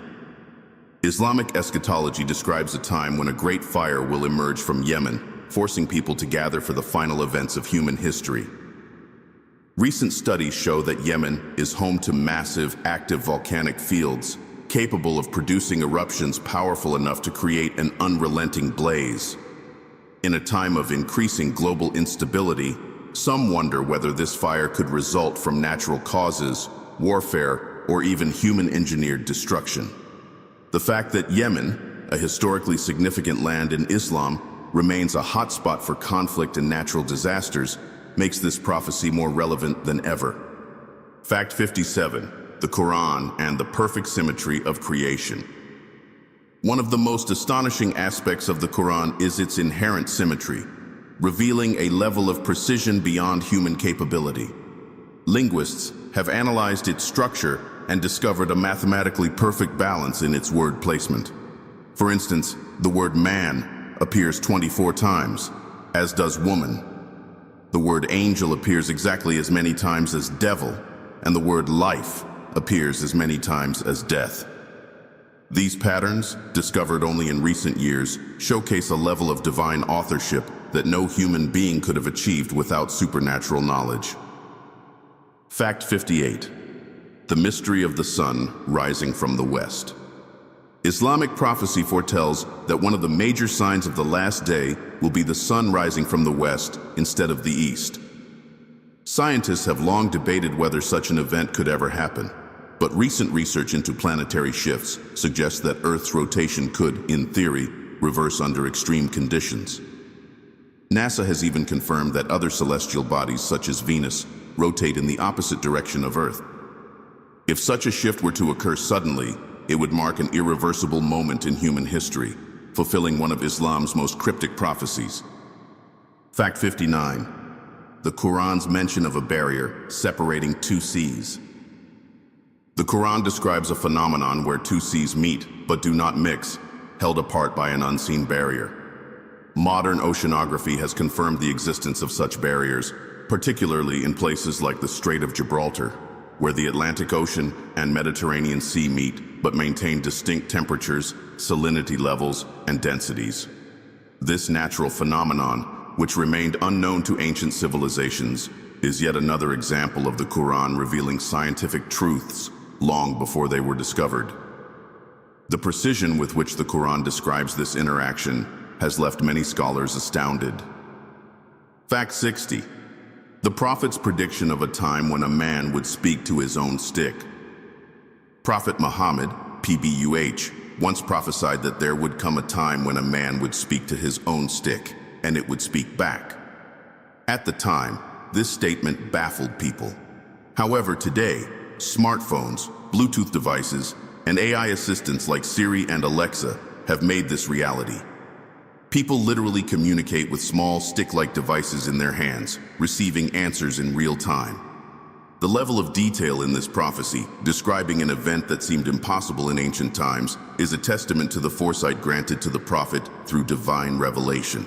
Islamic eschatology describes a time when a great fire will emerge from Yemen, forcing people to gather for the final events of human history. Recent studies show that Yemen is home to massive, active volcanic fields, capable of producing eruptions powerful enough to create an unrelenting blaze. In a time of increasing global instability, some wonder whether this fire could result from natural causes, warfare, or even human-engineered destruction. The fact that Yemen, a historically significant land in Islam, remains a hotspot for conflict and natural disasters makes this prophecy more relevant than ever. Fact 57. The Qur'an and the perfect symmetry of creation. One of the most astonishing aspects of the Qur'an is its inherent symmetry, revealing a level of precision beyond human capability. Linguists have analyzed its structure and discovered a mathematically perfect balance in its word placement. For instance, the word man appears 24 times, as does woman. The word angel appears exactly as many times as devil, and the word life appears as many times as death. These patterns, discovered only in recent years, showcase a level of divine authorship that no human being could have achieved without supernatural knowledge. Fact 58. The mystery of the sun rising from the west. Islamic prophecy foretells that one of the major signs of the last day will be the sun rising from the west instead of the east. Scientists have long debated whether such an event could ever happen, but recent research into planetary shifts suggests that Earth's rotation could, in theory, reverse under extreme conditions. NASA has even confirmed that other celestial bodies, such as Venus, rotate in the opposite direction of Earth. If such a shift were to occur suddenly, it would mark an irreversible moment in human history, fulfilling one of Islam's most cryptic prophecies. Fact 59. The Qur'an's mention of a barrier separating two seas. The Qur'an describes a phenomenon where two seas meet but do not mix, held apart by an unseen barrier. Modern oceanography has confirmed the existence of such barriers, particularly in places like the Strait of Gibraltar, where the Atlantic Ocean and Mediterranean Sea meet but maintain distinct temperatures, salinity levels, and densities. This natural phenomenon, which remained unknown to ancient civilizations, is yet another example of the Qur'an revealing scientific truths long before they were discovered. The precision with which the Qur'an describes this interaction has left many scholars astounded. Fact 60. The Prophet's prediction of a time when a man would speak to his own stick. Prophet Muhammad, PBUH, once prophesied that there would come a time when a man would speak to his own stick, and it would speak back. At the time, this statement baffled people. However, today, smartphones, Bluetooth devices, and AI assistants like Siri and Alexa have made this reality. People literally communicate with small stick-like devices in their hands, receiving answers in real time. The level of detail in this prophecy, describing an event that seemed impossible in ancient times, is a testament to the foresight granted to the prophet through divine revelation.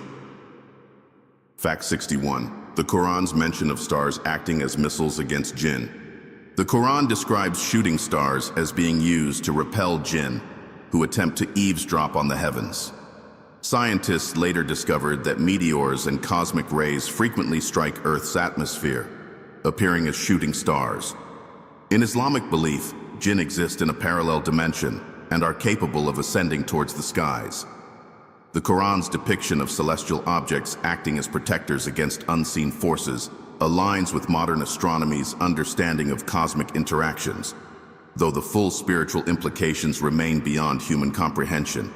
Fact 61. The Quran's mention of stars acting as missiles against jinn. The Quran describes shooting stars as being used to repel jinn, who attempt to eavesdrop on the heavens. Scientists later discovered that meteors and cosmic rays frequently strike Earth's atmosphere, appearing as shooting stars. In Islamic belief, jinn exist in a parallel dimension and are capable of ascending towards the skies. The Quran's depiction of celestial objects acting as protectors against unseen forces aligns with modern astronomy's understanding of cosmic interactions, though the full spiritual implications remain beyond human comprehension.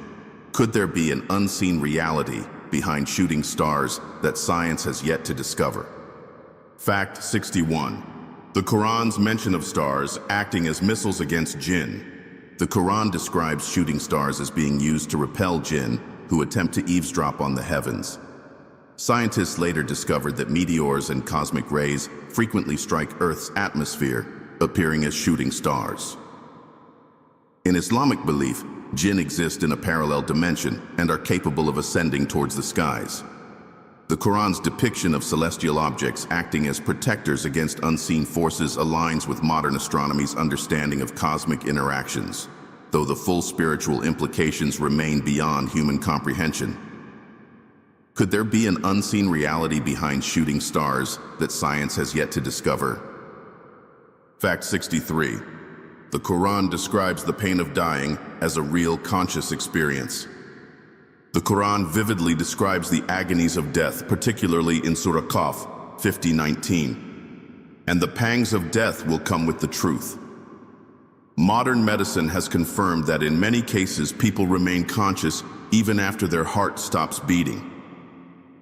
Could there be an unseen reality behind shooting stars that science has yet to discover? Fact 61. The Quran's mention of stars acting as missiles against jinn. The Quran describes shooting stars as being used to repel jinn who attempt to eavesdrop on the heavens. Scientists later discovered that meteors and cosmic rays frequently strike Earth's atmosphere, appearing as shooting stars. In Islamic belief, jinn exist in a parallel dimension and are capable of ascending towards the skies. The Quran's depiction of celestial objects acting as protectors against unseen forces aligns with modern astronomy's understanding of cosmic interactions, though the full spiritual implications remain beyond human comprehension. Could there be an unseen reality behind shooting stars that science has yet to discover? Fact 63. The Quran describes the pain of dying as a real conscious experience. The Quran vividly describes the agonies of death, particularly in Surah Qaf 50:19. And the pangs of death will come with the truth. Modern medicine has confirmed that in many cases people remain conscious even after their heart stops beating.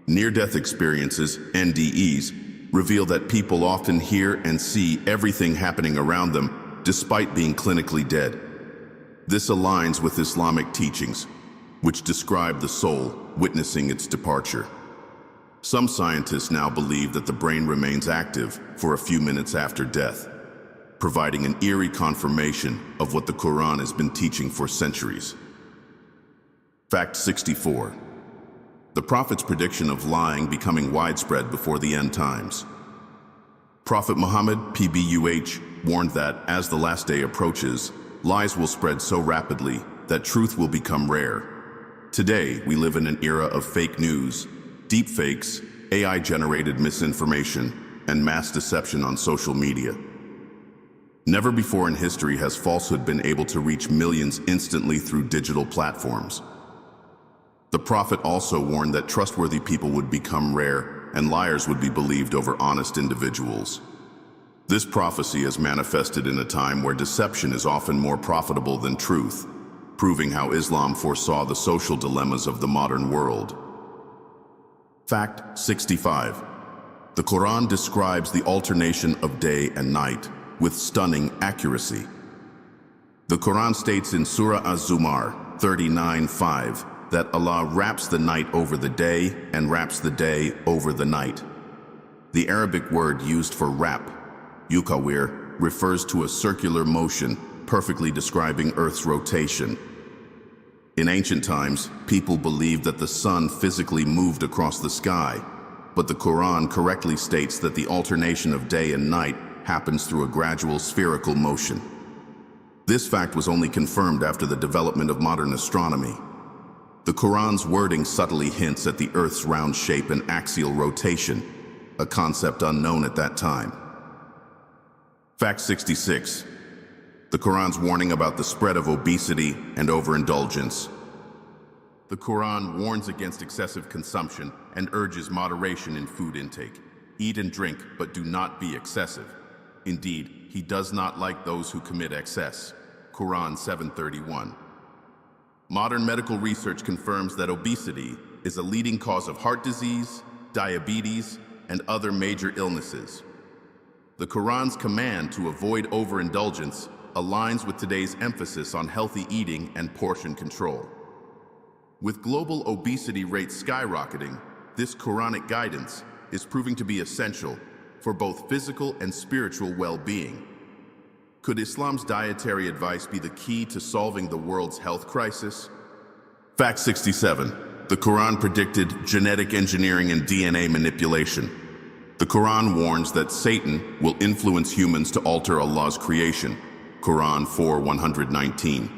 Near-death experiences, NDEs, reveal that people often hear and see everything happening around them despite being clinically dead. This aligns with Islamic teachings, which describe the soul witnessing its departure. Some scientists now believe that the brain remains active for a few minutes after death, providing an eerie confirmation of what the Quran has been teaching for centuries. Fact 64. The Prophet's prediction of lying becoming widespread before the end times. Prophet Muhammad, PBUH, warned that as the last day approaches, lies will spread so rapidly that truth will become rare. Today, we live in an era of fake news, deepfakes, AI-generated misinformation, and mass deception on social media. Never before in history has falsehood been able to reach millions instantly through digital platforms. The Prophet also warned that trustworthy people would become rare and liars would be believed over honest individuals. This prophecy is manifested in a time where deception is often more profitable than truth, proving how Islam foresaw the social dilemmas of the modern world. Fact 65. The Quran describes the alternation of day and night with stunning accuracy. The Quran states in Surah Az-Zumar 39:5 that Allah wraps the night over the day and wraps the day over the night. The Arabic word used for wrap, yukawir, refers to a circular motion, perfectly describing Earth's rotation. In ancient times, people believed that the sun physically moved across the sky, but the Quran correctly states that the alternation of day and night happens through a gradual spherical motion. This fact was only confirmed after the development of modern astronomy. The Quran's wording subtly hints at the Earth's round shape and axial rotation, a concept unknown at that time. Fact 66. The Quran's warning about the spread of obesity and overindulgence. The Quran warns against excessive consumption and urges moderation in food intake. Eat and drink, but do not be excessive. Indeed, He does not like those who commit excess. Quran 7:31. Modern medical research confirms that obesity is a leading cause of heart disease, diabetes, and other major illnesses. The Quran's command to avoid overindulgence aligns with today's emphasis on healthy eating and portion control. With global obesity rates skyrocketing, this Quranic guidance is proving to be essential for both physical and spiritual well-being. Could Islam's dietary advice be the key to solving the world's health crisis? Fact 67. The Quran predicted genetic engineering and DNA manipulation. The Quran warns that Satan will influence humans to alter Allah's creation. Quran 4:119.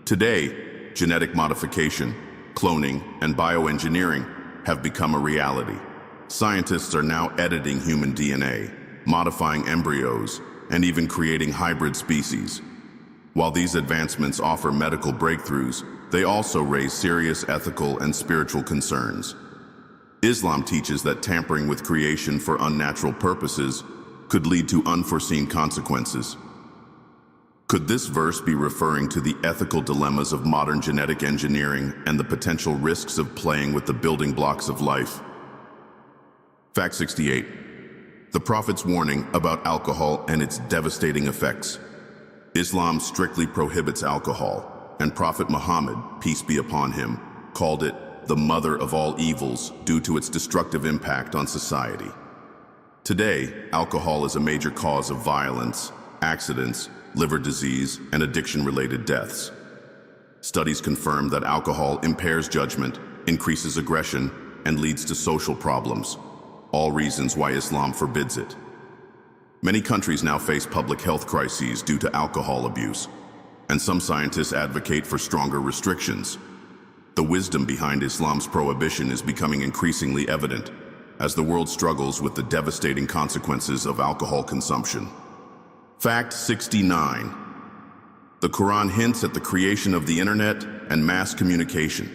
Today, genetic modification, cloning, and bioengineering have become a reality. Scientists are now editing human DNA, modifying embryos, and even creating hybrid species. While these advancements offer medical breakthroughs, they also raise serious ethical and spiritual concerns. Islam teaches that tampering with creation for unnatural purposes could lead to unforeseen consequences. Could this verse be referring to the ethical dilemmas of modern genetic engineering and the potential risks of playing with the building blocks of life? Fact 68. The Prophet's warning about alcohol and its devastating effects. Islam strictly prohibits alcohol, and Prophet Muhammad, peace be upon him, called it the mother of all evils due to its destructive impact on society. Today, alcohol is a major cause of violence, accidents, liver disease, and addiction-related deaths. Studies confirm that alcohol impairs judgment, increases aggression, and leads to social problems, all reasons why Islam forbids it. Many countries now face public health crises due to alcohol abuse, and some scientists advocate for stronger restrictions. The wisdom behind Islam's prohibition is becoming increasingly evident as the world struggles with the devastating consequences of alcohol consumption. Fact 69. The Quran hints at the creation of the internet and mass communication.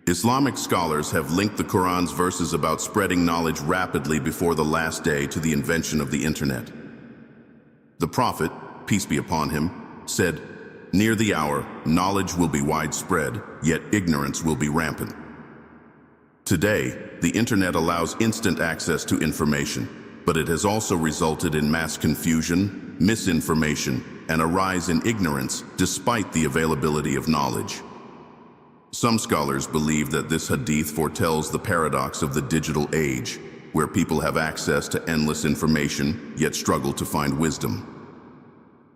Islamic scholars have linked the Quran's verses about spreading knowledge rapidly before the last day to the invention of the internet. The Prophet, peace be upon him, said, "Near the hour, knowledge will be widespread, yet ignorance will be rampant." Today, the internet allows instant access to information, but it has also resulted in mass confusion, misinformation, and a rise in ignorance despite the availability of knowledge. Some scholars believe that this hadith foretells the paradox of the digital age, where people have access to endless information, yet struggle to find wisdom.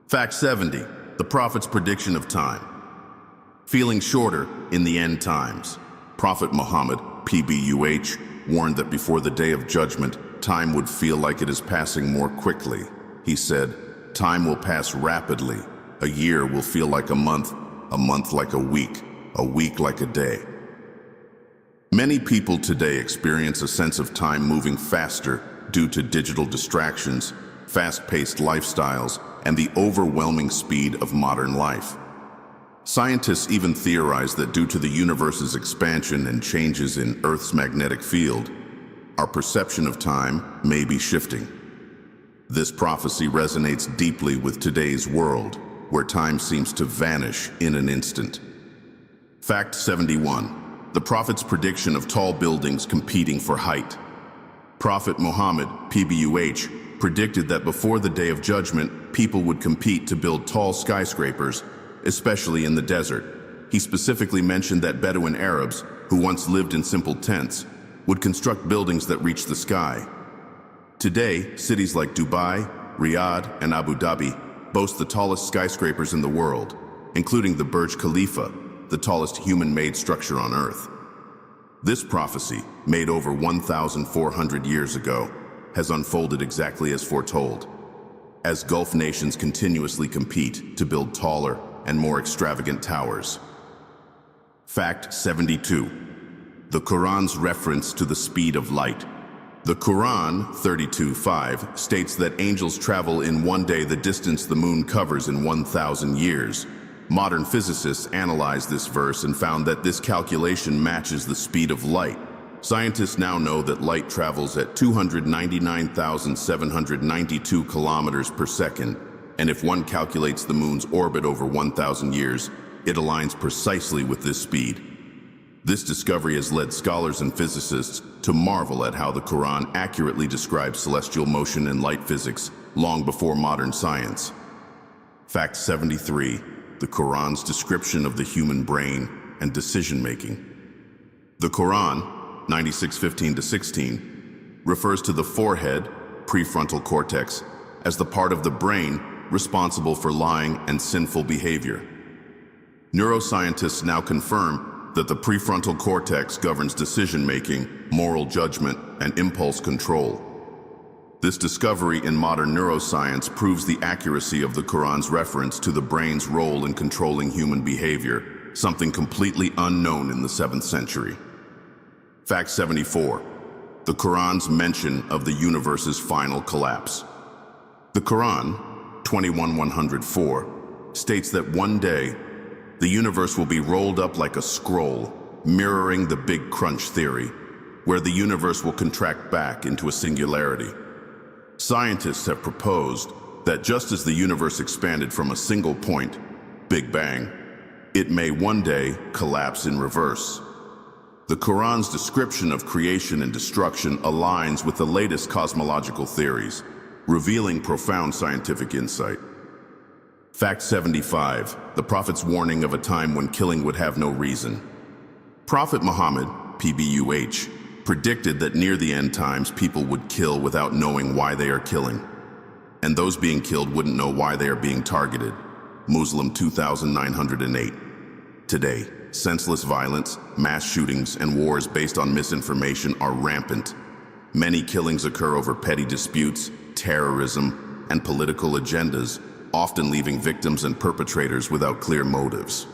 Fact 70. The Prophet's prediction of time. Feeling shorter in the end times. Prophet Muhammad, PBUH, warned that before the day of judgment, time would feel like it is passing more quickly. He said, "Time will pass rapidly. A year will feel like a month like a week like a day." Many people today experience a sense of time moving faster due to digital distractions, fast-paced lifestyles, and the overwhelming speed of modern life. Scientists even theorize that due to the universe's expansion and changes in Earth's magnetic field, our perception of time may be shifting. This prophecy resonates deeply with today's world, where time seems to vanish in an instant. Fact 71. The Prophet's prediction of tall buildings competing for height. Prophet Muhammad, PBUH, predicted that before the Day of Judgment, people would compete to build tall skyscrapers, especially in the desert. He specifically mentioned that Bedouin Arabs, who once lived in simple tents, would construct buildings that reached the sky. Today, cities like Dubai, Riyadh, and Abu Dhabi boast the tallest skyscrapers in the world, including the Burj Khalifa, the tallest human-made structure on Earth. This prophecy, made over 1,400 years ago, has unfolded exactly as foretold, as Gulf nations continuously compete to build taller and more extravagant towers. Fact 72. The Quran's reference to the speed of light. The Quran 32:5 states that angels travel in one day the distance the moon covers in 1,000 years. Modern physicists analyzed this verse and found that this calculation matches the speed of light. Scientists now know that light travels at 299,792 kilometers per second, and if one calculates the moon's orbit over 1,000 years, it aligns precisely with this speed. This discovery has led scholars and physicists to marvel at how the Quran accurately describes celestial motion and light physics long before modern science. Fact 73. The Quran's description of the human brain and decision-making. The Quran, 96:15-16, refers to the forehead, prefrontal cortex, as the part of the brain responsible for lying and sinful behavior. Neuroscientists now confirm that the prefrontal cortex governs decision-making, moral judgment, and impulse control. This discovery in modern neuroscience proves the accuracy of the Quran's reference to the brain's role in controlling human behavior, something completely unknown in the 7th century. Fact 74. The Quran's mention of the universe's final collapse. The Quran, 21:104, states that one day, the universe will be rolled up like a scroll, mirroring the Big Crunch theory, where the universe will contract back into a singularity. Scientists have proposed that just as the universe expanded from a single point, Big Bang, it may one day collapse in reverse. The Quran's description of creation and destruction aligns with the latest cosmological theories, revealing profound scientific insight. Fact 75. The Prophet's warning of a time when killing would have no reason. Prophet Muhammad, PBUH, predicted that near the end times people would kill without knowing why they are killing. And those being killed wouldn't know why they are being targeted. Muslim 2908. Today, senseless violence, mass shootings, and wars based on misinformation are rampant. Many killings occur over petty disputes, terrorism, and political agendas, often leaving victims and perpetrators without clear motives.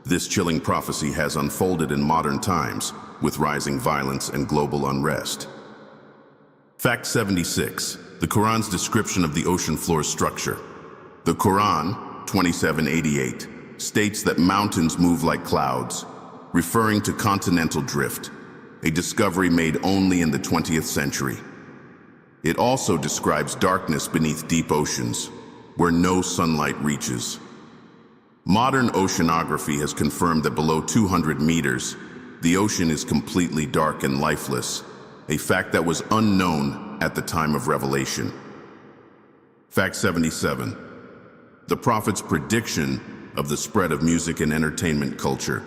This chilling prophecy has unfolded in modern times, with rising violence and global unrest. Fact 76. The Quran's description of the ocean floor's structure. The Quran, 2788, states that mountains move like clouds, referring to continental drift, a discovery made only in the 20th century. It also describes darkness beneath deep oceans, where no sunlight reaches. Modern oceanography has confirmed that below 200 meters, the ocean is completely dark and lifeless, a fact that was unknown at the time of revelation. Fact 77. The Prophet's prediction of the spread of music and entertainment culture.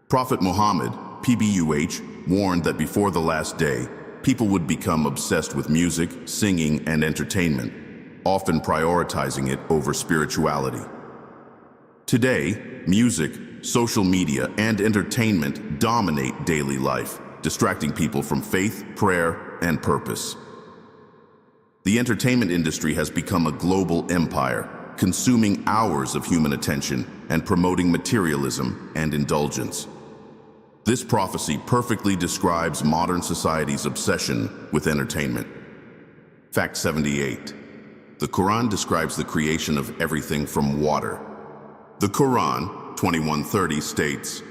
Prophet Muhammad, PBUH, warned that before the last day, people would become obsessed with music, singing, and entertainment, often prioritizing it over spirituality. Today, music, social media, and entertainment dominate daily life, distracting people from faith, prayer, and purpose. The entertainment industry has become a global empire, consuming hours of human attention and promoting materialism and indulgence. This prophecy perfectly describes modern society's obsession with entertainment. Fact 78. The Quran describes the creation of everything from water. The Quran, 21:30, states,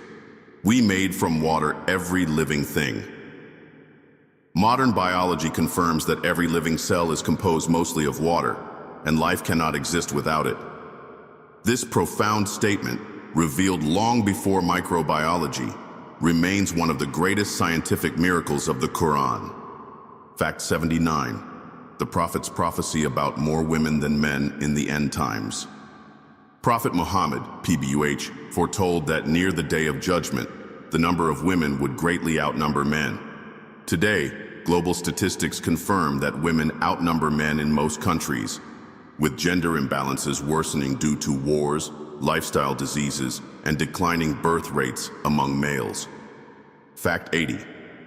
"We made from water every living thing." Modern biology confirms that every living cell is composed mostly of water, and life cannot exist without it. This profound statement, revealed long before microbiology, remains one of the greatest scientific miracles of the Quran. Fact 79. The Prophet's prophecy about more women than men in the end times. Prophet Muhammad, PBUH, foretold that near the Day of Judgment, the number of women would greatly outnumber men. Today, global statistics confirm that women outnumber men in most countries, with gender imbalances worsening due to wars, lifestyle diseases, and declining birth rates among males. Fact 80.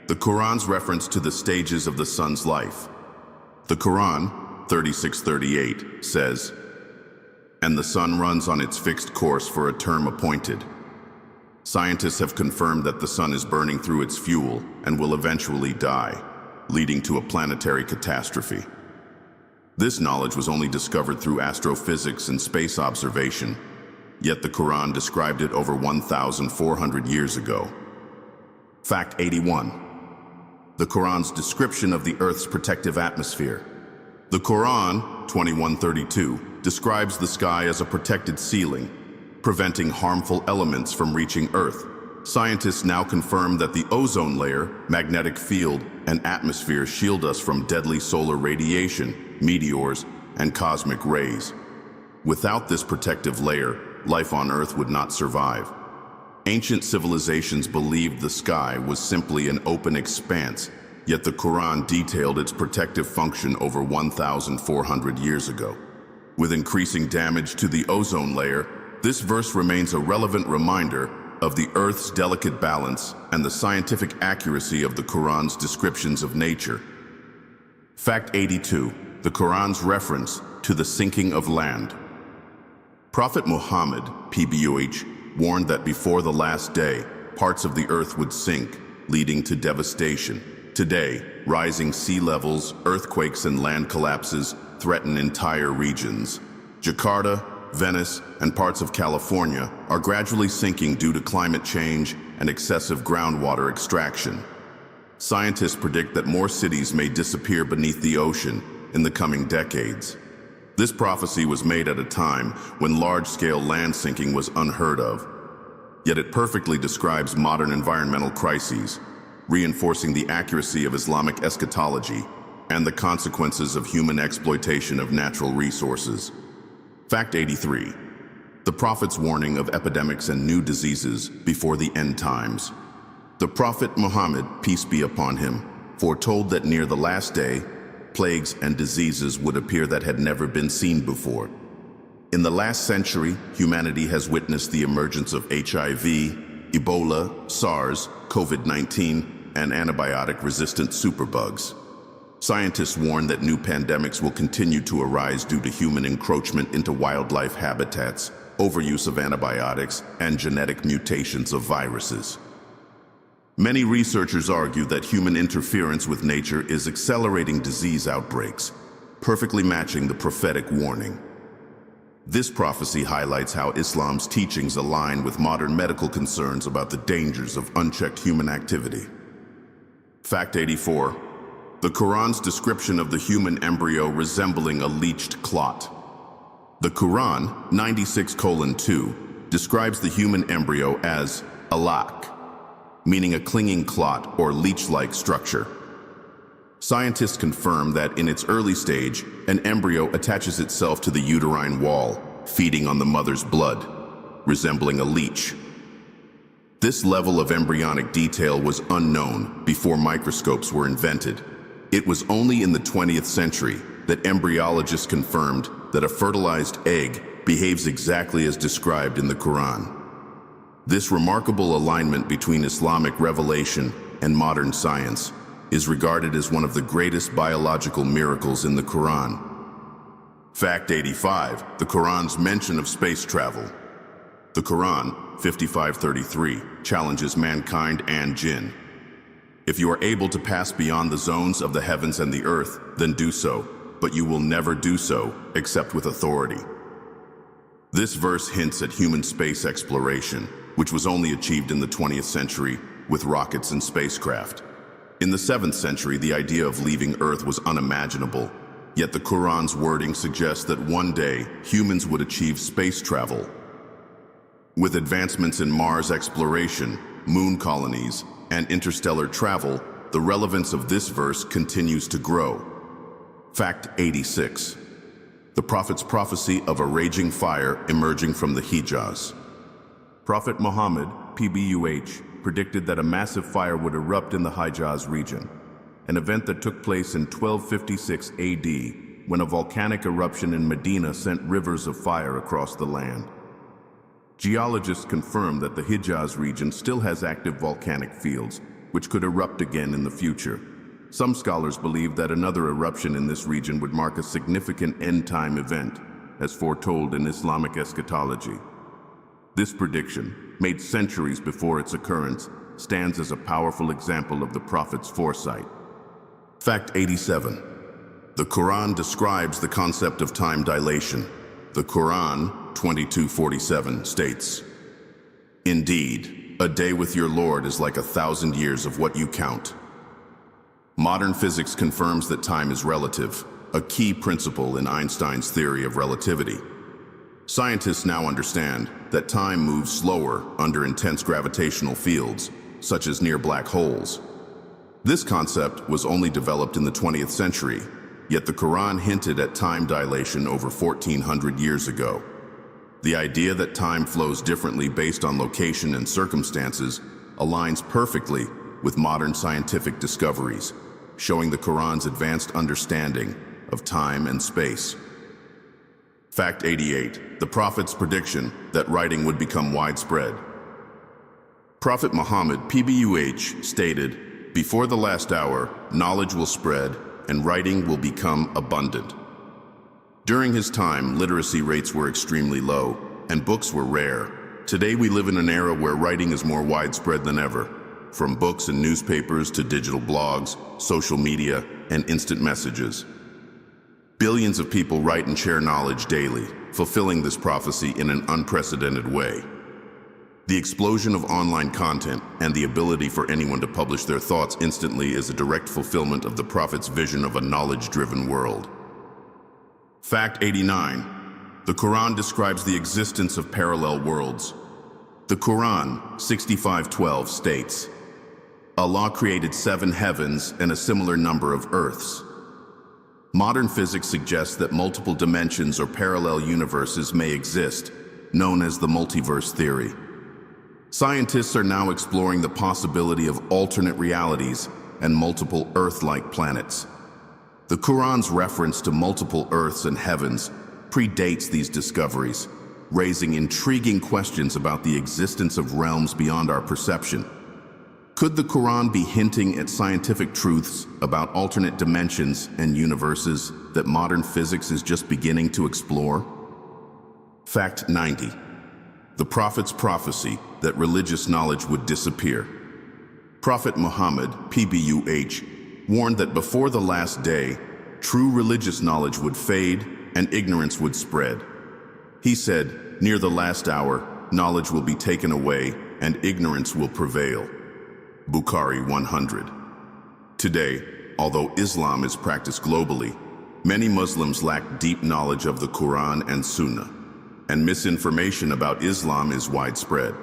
The Quran's reference to the stages of the sun's life. The Quran, 36:38, says, "And the sun runs on its fixed course for a term appointed." Scientists have confirmed that the sun is burning through its fuel and will eventually die, leading to a planetary catastrophe. This knowledge was only discovered through astrophysics and space observation, yet the Quran described it over 1,400 years ago. Fact 81. The Quran's description of the Earth's protective atmosphere. The Quran, 21:32, describes the sky as a protected ceiling, preventing harmful elements from reaching Earth, scientists now confirm that the ozone layer, magnetic field, and atmosphere shield us from deadly solar radiation, meteors, and cosmic rays. Without this protective layer, life on Earth would not survive. Ancient civilizations believed the sky was simply an open expanse, yet the Qur'an detailed its protective function over 1,400 years ago. With increasing damage to the ozone layer, this verse remains a relevant reminder of the Earth's delicate balance and the scientific accuracy of the Qur'an's descriptions of nature. Fact 82. The Qur'an's reference to the sinking of land. Prophet Muhammad, PBUH, warned that before the last day, parts of the Earth would sink, leading to devastation. Today, rising sea levels, earthquakes, and land collapses threaten entire regions. Jakarta, Venice, and parts of California are gradually sinking due to climate change and excessive groundwater extraction. Scientists predict that more cities may disappear beneath the ocean in the coming decades. This prophecy was made at a time when large-scale land sinking was unheard of. Yet it perfectly describes modern environmental crises, reinforcing the accuracy of Islamic eschatology and the consequences of human exploitation of natural resources. Fact 83. The Prophet's warning of epidemics and new diseases before the end times. The Prophet Muhammad, peace be upon him, foretold that near the last day, plagues and diseases would appear that had never been seen before. In the last century, humanity has witnessed the emergence of HIV, Ebola, SARS, COVID-19, and antibiotic-resistant superbugs. Scientists warn that new pandemics will continue to arise due to human encroachment into wildlife habitats, overuse of antibiotics, and genetic mutations of viruses. Many researchers argue that human interference with nature is accelerating disease outbreaks, perfectly matching the prophetic warning. This prophecy highlights how Islam's teachings align with modern medical concerns about the dangers of unchecked human activity. Fact 84. The Quran's description of the human embryo resembling a leached clot. The Quran, 96:2, describes the human embryo as alaq, meaning a clinging clot or leech-like structure. Scientists confirm that in its early stage, an embryo attaches itself to the uterine wall, feeding on the mother's blood, resembling a leech. This level of embryonic detail was unknown before microscopes were invented. It was only in the 20th century that embryologists confirmed that a fertilized egg behaves exactly as described in the Quran. This remarkable alignment between Islamic revelation and modern science is regarded as one of the greatest biological miracles in the Quran. Fact 85. The Quran's mention of space travel. The Quran, 55:33, challenges mankind and jinn. If you are able to pass beyond the zones of the heavens and the earth, then do so, but you will never do so except with authority. This verse hints at human space exploration, which was only achieved in the 20th century with rockets and spacecraft. In the 7th century, the idea of leaving Earth was unimaginable, yet the Quran's wording suggests that one day humans would achieve space travel. With advancements in Mars exploration, moon colonies, and interstellar travel, the relevance of this verse continues to grow. Fact 86. The Prophet's prophecy of a raging fire emerging from the Hijaz. Prophet Muhammad, PBUH, predicted that a massive fire would erupt in the Hijaz region, an event that took place in 1256 AD when a volcanic eruption in Medina sent rivers of fire across the land. Geologists confirm that the Hijaz region still has active volcanic fields, which could erupt again in the future. Some scholars believe that another eruption in this region would mark a significant end-time event, as foretold in Islamic eschatology. This prediction, made centuries before its occurrence, stands as a powerful example of the Prophet's foresight. Fact 87. The Quran describes the concept of time dilation. The Quran, 22:47, states, "Indeed, a day with your Lord is like 1,000 years of what you count." Modern physics confirms that time is relative, a key principle in Einstein's theory of relativity. Scientists now understand that time moves slower under intense gravitational fields, such as near black holes. This concept was only developed in the 20th century, yet the Qur'an hinted at time dilation over 1400 years ago. The idea that time flows differently based on location and circumstances aligns perfectly with modern scientific discoveries, showing the Qur'an's advanced understanding of time and space. Fact 88. The Prophet's prediction that writing would become widespread. Prophet Muhammad, PBUH, stated, "Before the last hour, knowledge will spread and writing will become abundant." During his time, literacy rates were extremely low and books were rare. Today we live in an era where writing is more widespread than ever, from books and newspapers to digital blogs, social media, and instant messages. Billions of people write and share knowledge daily, fulfilling this prophecy in an unprecedented way. The explosion of online content and the ability for anyone to publish their thoughts instantly is a direct fulfillment of the Prophet's vision of a knowledge-driven world. Fact 89. The Quran describes the existence of parallel worlds. The Quran 65:12 states, "Allah created 7 heavens and a similar number of earths." Modern physics suggests that multiple dimensions or parallel universes may exist, known as the multiverse theory. Scientists are now exploring the possibility of alternate realities and multiple Earth-like planets. The Quran's reference to multiple Earths and heavens predates these discoveries, raising intriguing questions about the existence of realms beyond our perception. Could the Quran be hinting at scientific truths about alternate dimensions and universes that modern physics is just beginning to explore? Fact 90. The Prophet's prophecy that religious knowledge would disappear. Prophet Muhammad, PBUH, warned that before the last day, true religious knowledge would fade and ignorance would spread. He said, "Near the last hour, knowledge will be taken away and ignorance will prevail." Bukhari 100. Today, although Islam is practiced globally, many Muslims lack deep knowledge of the Quran and Sunnah, and misinformation about Islam is widespread.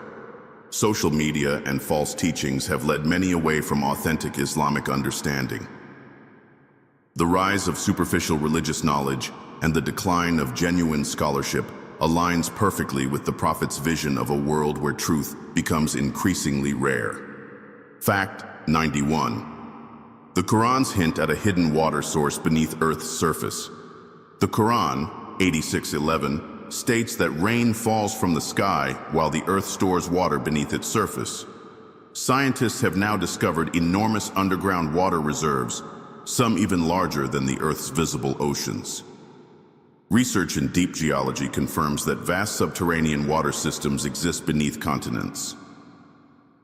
Social media and false teachings have led many away from authentic Islamic understanding. The rise of superficial religious knowledge and the decline of genuine scholarship aligns perfectly with the Prophet's vision of a world where truth becomes increasingly rare. Fact 91. The Quran's hint at a hidden water source beneath Earth's surface. The Quran, 86:11, states that rain falls from the sky while the Earth stores water beneath its surface. Scientists have now discovered enormous underground water reserves, some even larger than the Earth's visible oceans. Research in deep geology confirms that vast subterranean water systems exist beneath continents.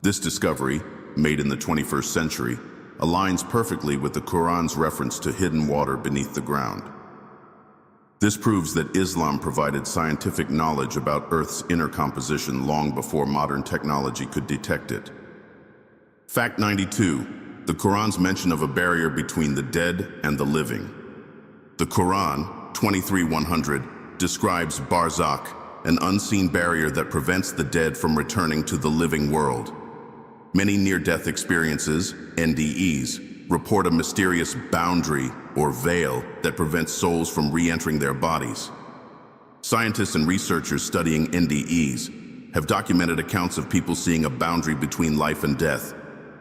This discovery, made in the 21st century, aligns perfectly with the Quran's reference to hidden water beneath the ground. This proves that Islam provided scientific knowledge about Earth's inner composition long before modern technology could detect it. Fact 92. The Quran's mention of a barrier between the dead and the living. The Quran, 23:100, describes barzakh, an unseen barrier that prevents the dead from returning to the living world. Many near-death experiences, NDEs, report a mysterious boundary or veil that prevents souls from re-entering their bodies. Scientists and researchers studying NDEs have documented accounts of people seeing a boundary between life and death,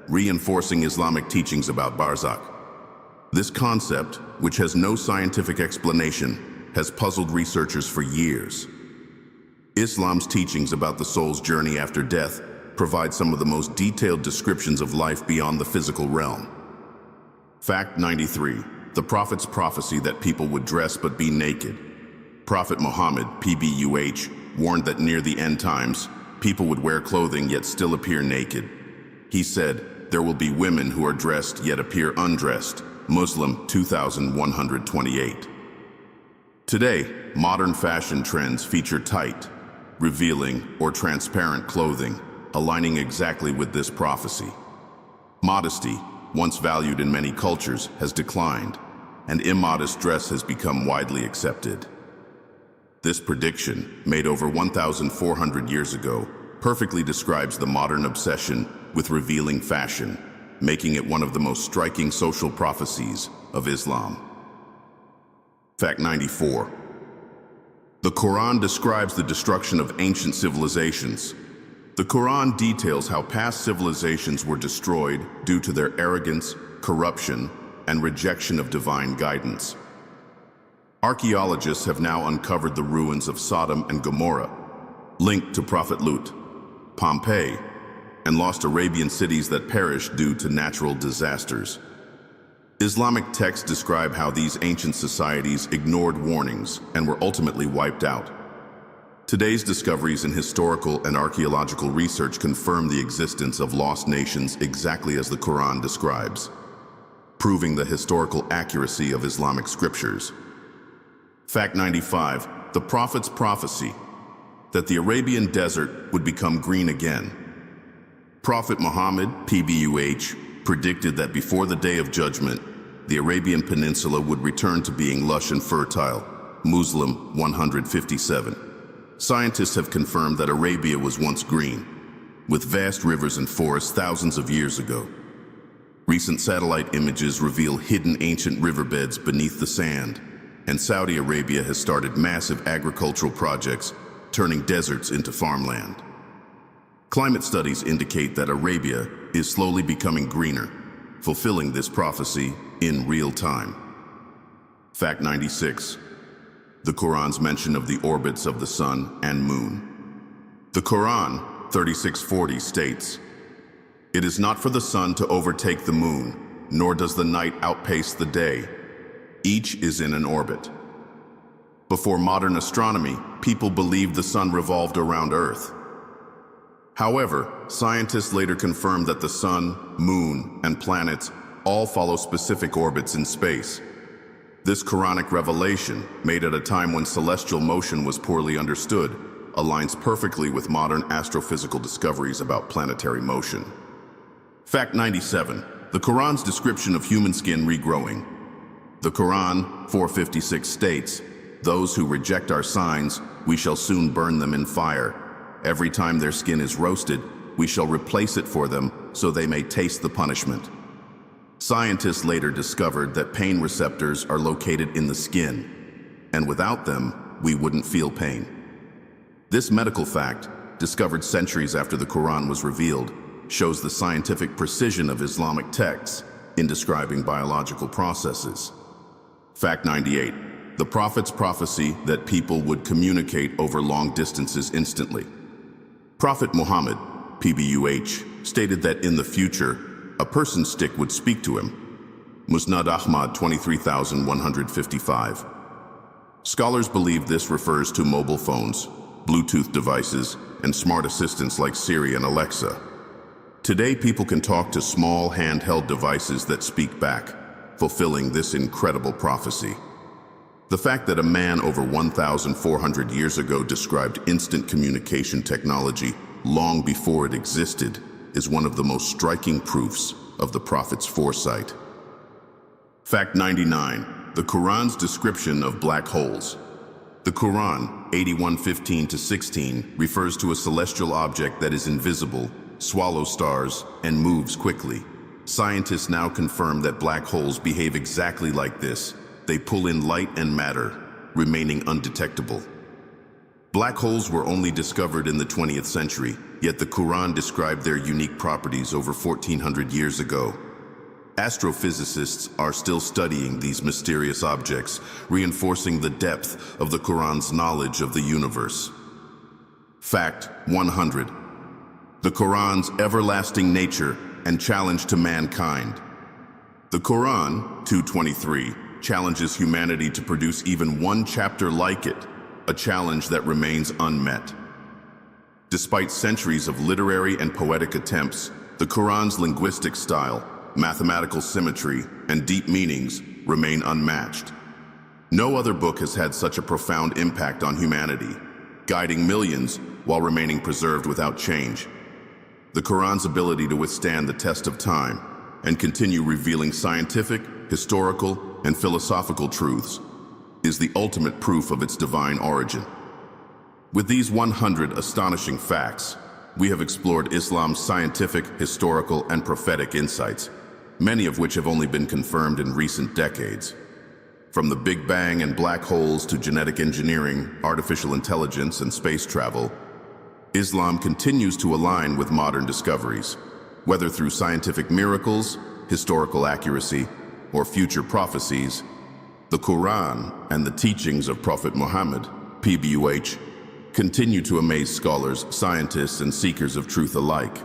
reinforcing Islamic teachings about barzakh. This concept, which has no scientific explanation, has puzzled researchers for years. Islam's teachings about the soul's journey after death provide some of the most detailed descriptions of life beyond the physical realm. Fact 93. The Prophet's prophecy that people would dress but be naked. Prophet Muhammad, PBUH, warned that near the end times, people would wear clothing yet still appear naked. He said, "There will be women who are dressed yet appear undressed." Muslim 2128. Today, modern fashion trends feature tight, revealing, or transparent clothing, aligning exactly with this prophecy. Modesty, once valued in many cultures, has declined, and immodest dress has become widely accepted. This prediction, made over 1,400 years ago, perfectly describes the modern obsession with revealing fashion, making it one of the most striking social prophecies of Islam. Fact 94. The Qur'an describes the destruction of ancient civilizations. The Qur'an details how past civilizations were destroyed due to their arrogance, corruption, and rejection of divine guidance. Archaeologists have now uncovered the ruins of Sodom and Gomorrah, linked to Prophet Lut, Pompeii, and lost Arabian cities that perished due to natural disasters. Islamic texts describe how these ancient societies ignored warnings and were ultimately wiped out. Today's discoveries in historical and archaeological research confirm the existence of lost nations exactly as the Quran describes, proving the historical accuracy of Islamic scriptures. Fact 95. The Prophet's prophecy that the Arabian desert would become green again. Prophet Muhammad, PBUH, predicted that before the Day of Judgment, the Arabian Peninsula would return to being lush and fertile. Muslim 157. Scientists have confirmed that Arabia was once green, with vast rivers and forests thousands of years ago. Recent satellite images reveal hidden ancient riverbeds beneath the sand, and Saudi Arabia has started massive agricultural projects, turning deserts into farmland. Climate studies indicate that Arabia is slowly becoming greener, fulfilling this prophecy in real time. Fact 96. The Quran's mention of the orbits of the sun and moon. The Quran 36:40 states, "It is not for the sun to overtake the moon, nor does the night outpace the day. Each is in an orbit." Before modern astronomy, people believed the sun revolved around Earth. However, scientists later confirmed that the sun, moon, and planets all follow specific orbits in space. This Quranic revelation, made at a time when celestial motion was poorly understood, aligns perfectly with modern astrophysical discoveries about planetary motion. Fact 97. The Quran's description of human skin regrowing. The Quran 4:56 states, "Those who reject our signs, we shall soon burn them in fire. Every time their skin is roasted, we shall replace it for them so they may taste the punishment." Scientists later discovered that pain receptors are located in the skin, and without them, we wouldn't feel pain. This medical fact, discovered centuries after the Quran was revealed, shows the scientific precision of Islamic texts in describing biological processes. Fact 98. The Prophet's prophecy that people would communicate over long distances instantly. Prophet Muhammad, PBUH, stated that in the future, a person's stick would speak to him. Musnad Ahmad 23,155. Scholars believe this refers to mobile phones, Bluetooth devices, and smart assistants like Siri and Alexa. Today, people can talk to small handheld devices that speak back, fulfilling this incredible prophecy. The fact that a man over 1,400 years ago described instant communication technology long before it existed is one of the most striking proofs of the Prophet's foresight. Fact 99. The Quran's description of black holes. The Quran 81:15-16 refers to a celestial object that is invisible, swallows stars, and moves quickly. Scientists now confirm that black holes behave exactly like this. They pull in light and matter, remaining undetectable. Black holes were only discovered in the 20th century, yet the Quran described their unique properties over 1,400 years ago. Astrophysicists are still studying these mysterious objects, reinforcing the depth of the Quran's knowledge of the universe. Fact 100. The Quran's everlasting nature and challenge to mankind. The Quran 2:23 challenges humanity to produce even one chapter like it, a challenge that remains unmet. Despite centuries of literary and poetic attempts, the Quran's linguistic style, mathematical symmetry, and deep meanings remain unmatched. No other book has had such a profound impact on humanity, guiding millions while remaining preserved without change. The Quran's ability to withstand the test of time and continue revealing scientific, historical, and philosophical truths is the ultimate proof of its divine origin. With these 100 astonishing facts, we have explored Islam's scientific, historical, and prophetic insights, many of which have only been confirmed in recent decades. From the Big Bang and black holes to genetic engineering, artificial intelligence, and space travel, Islam continues to align with modern discoveries. Whether through scientific miracles, historical accuracy, or future prophecies, the Qur'an and the teachings of Prophet Muhammad, PBUH, continue to amaze scholars, scientists, and seekers of truth alike.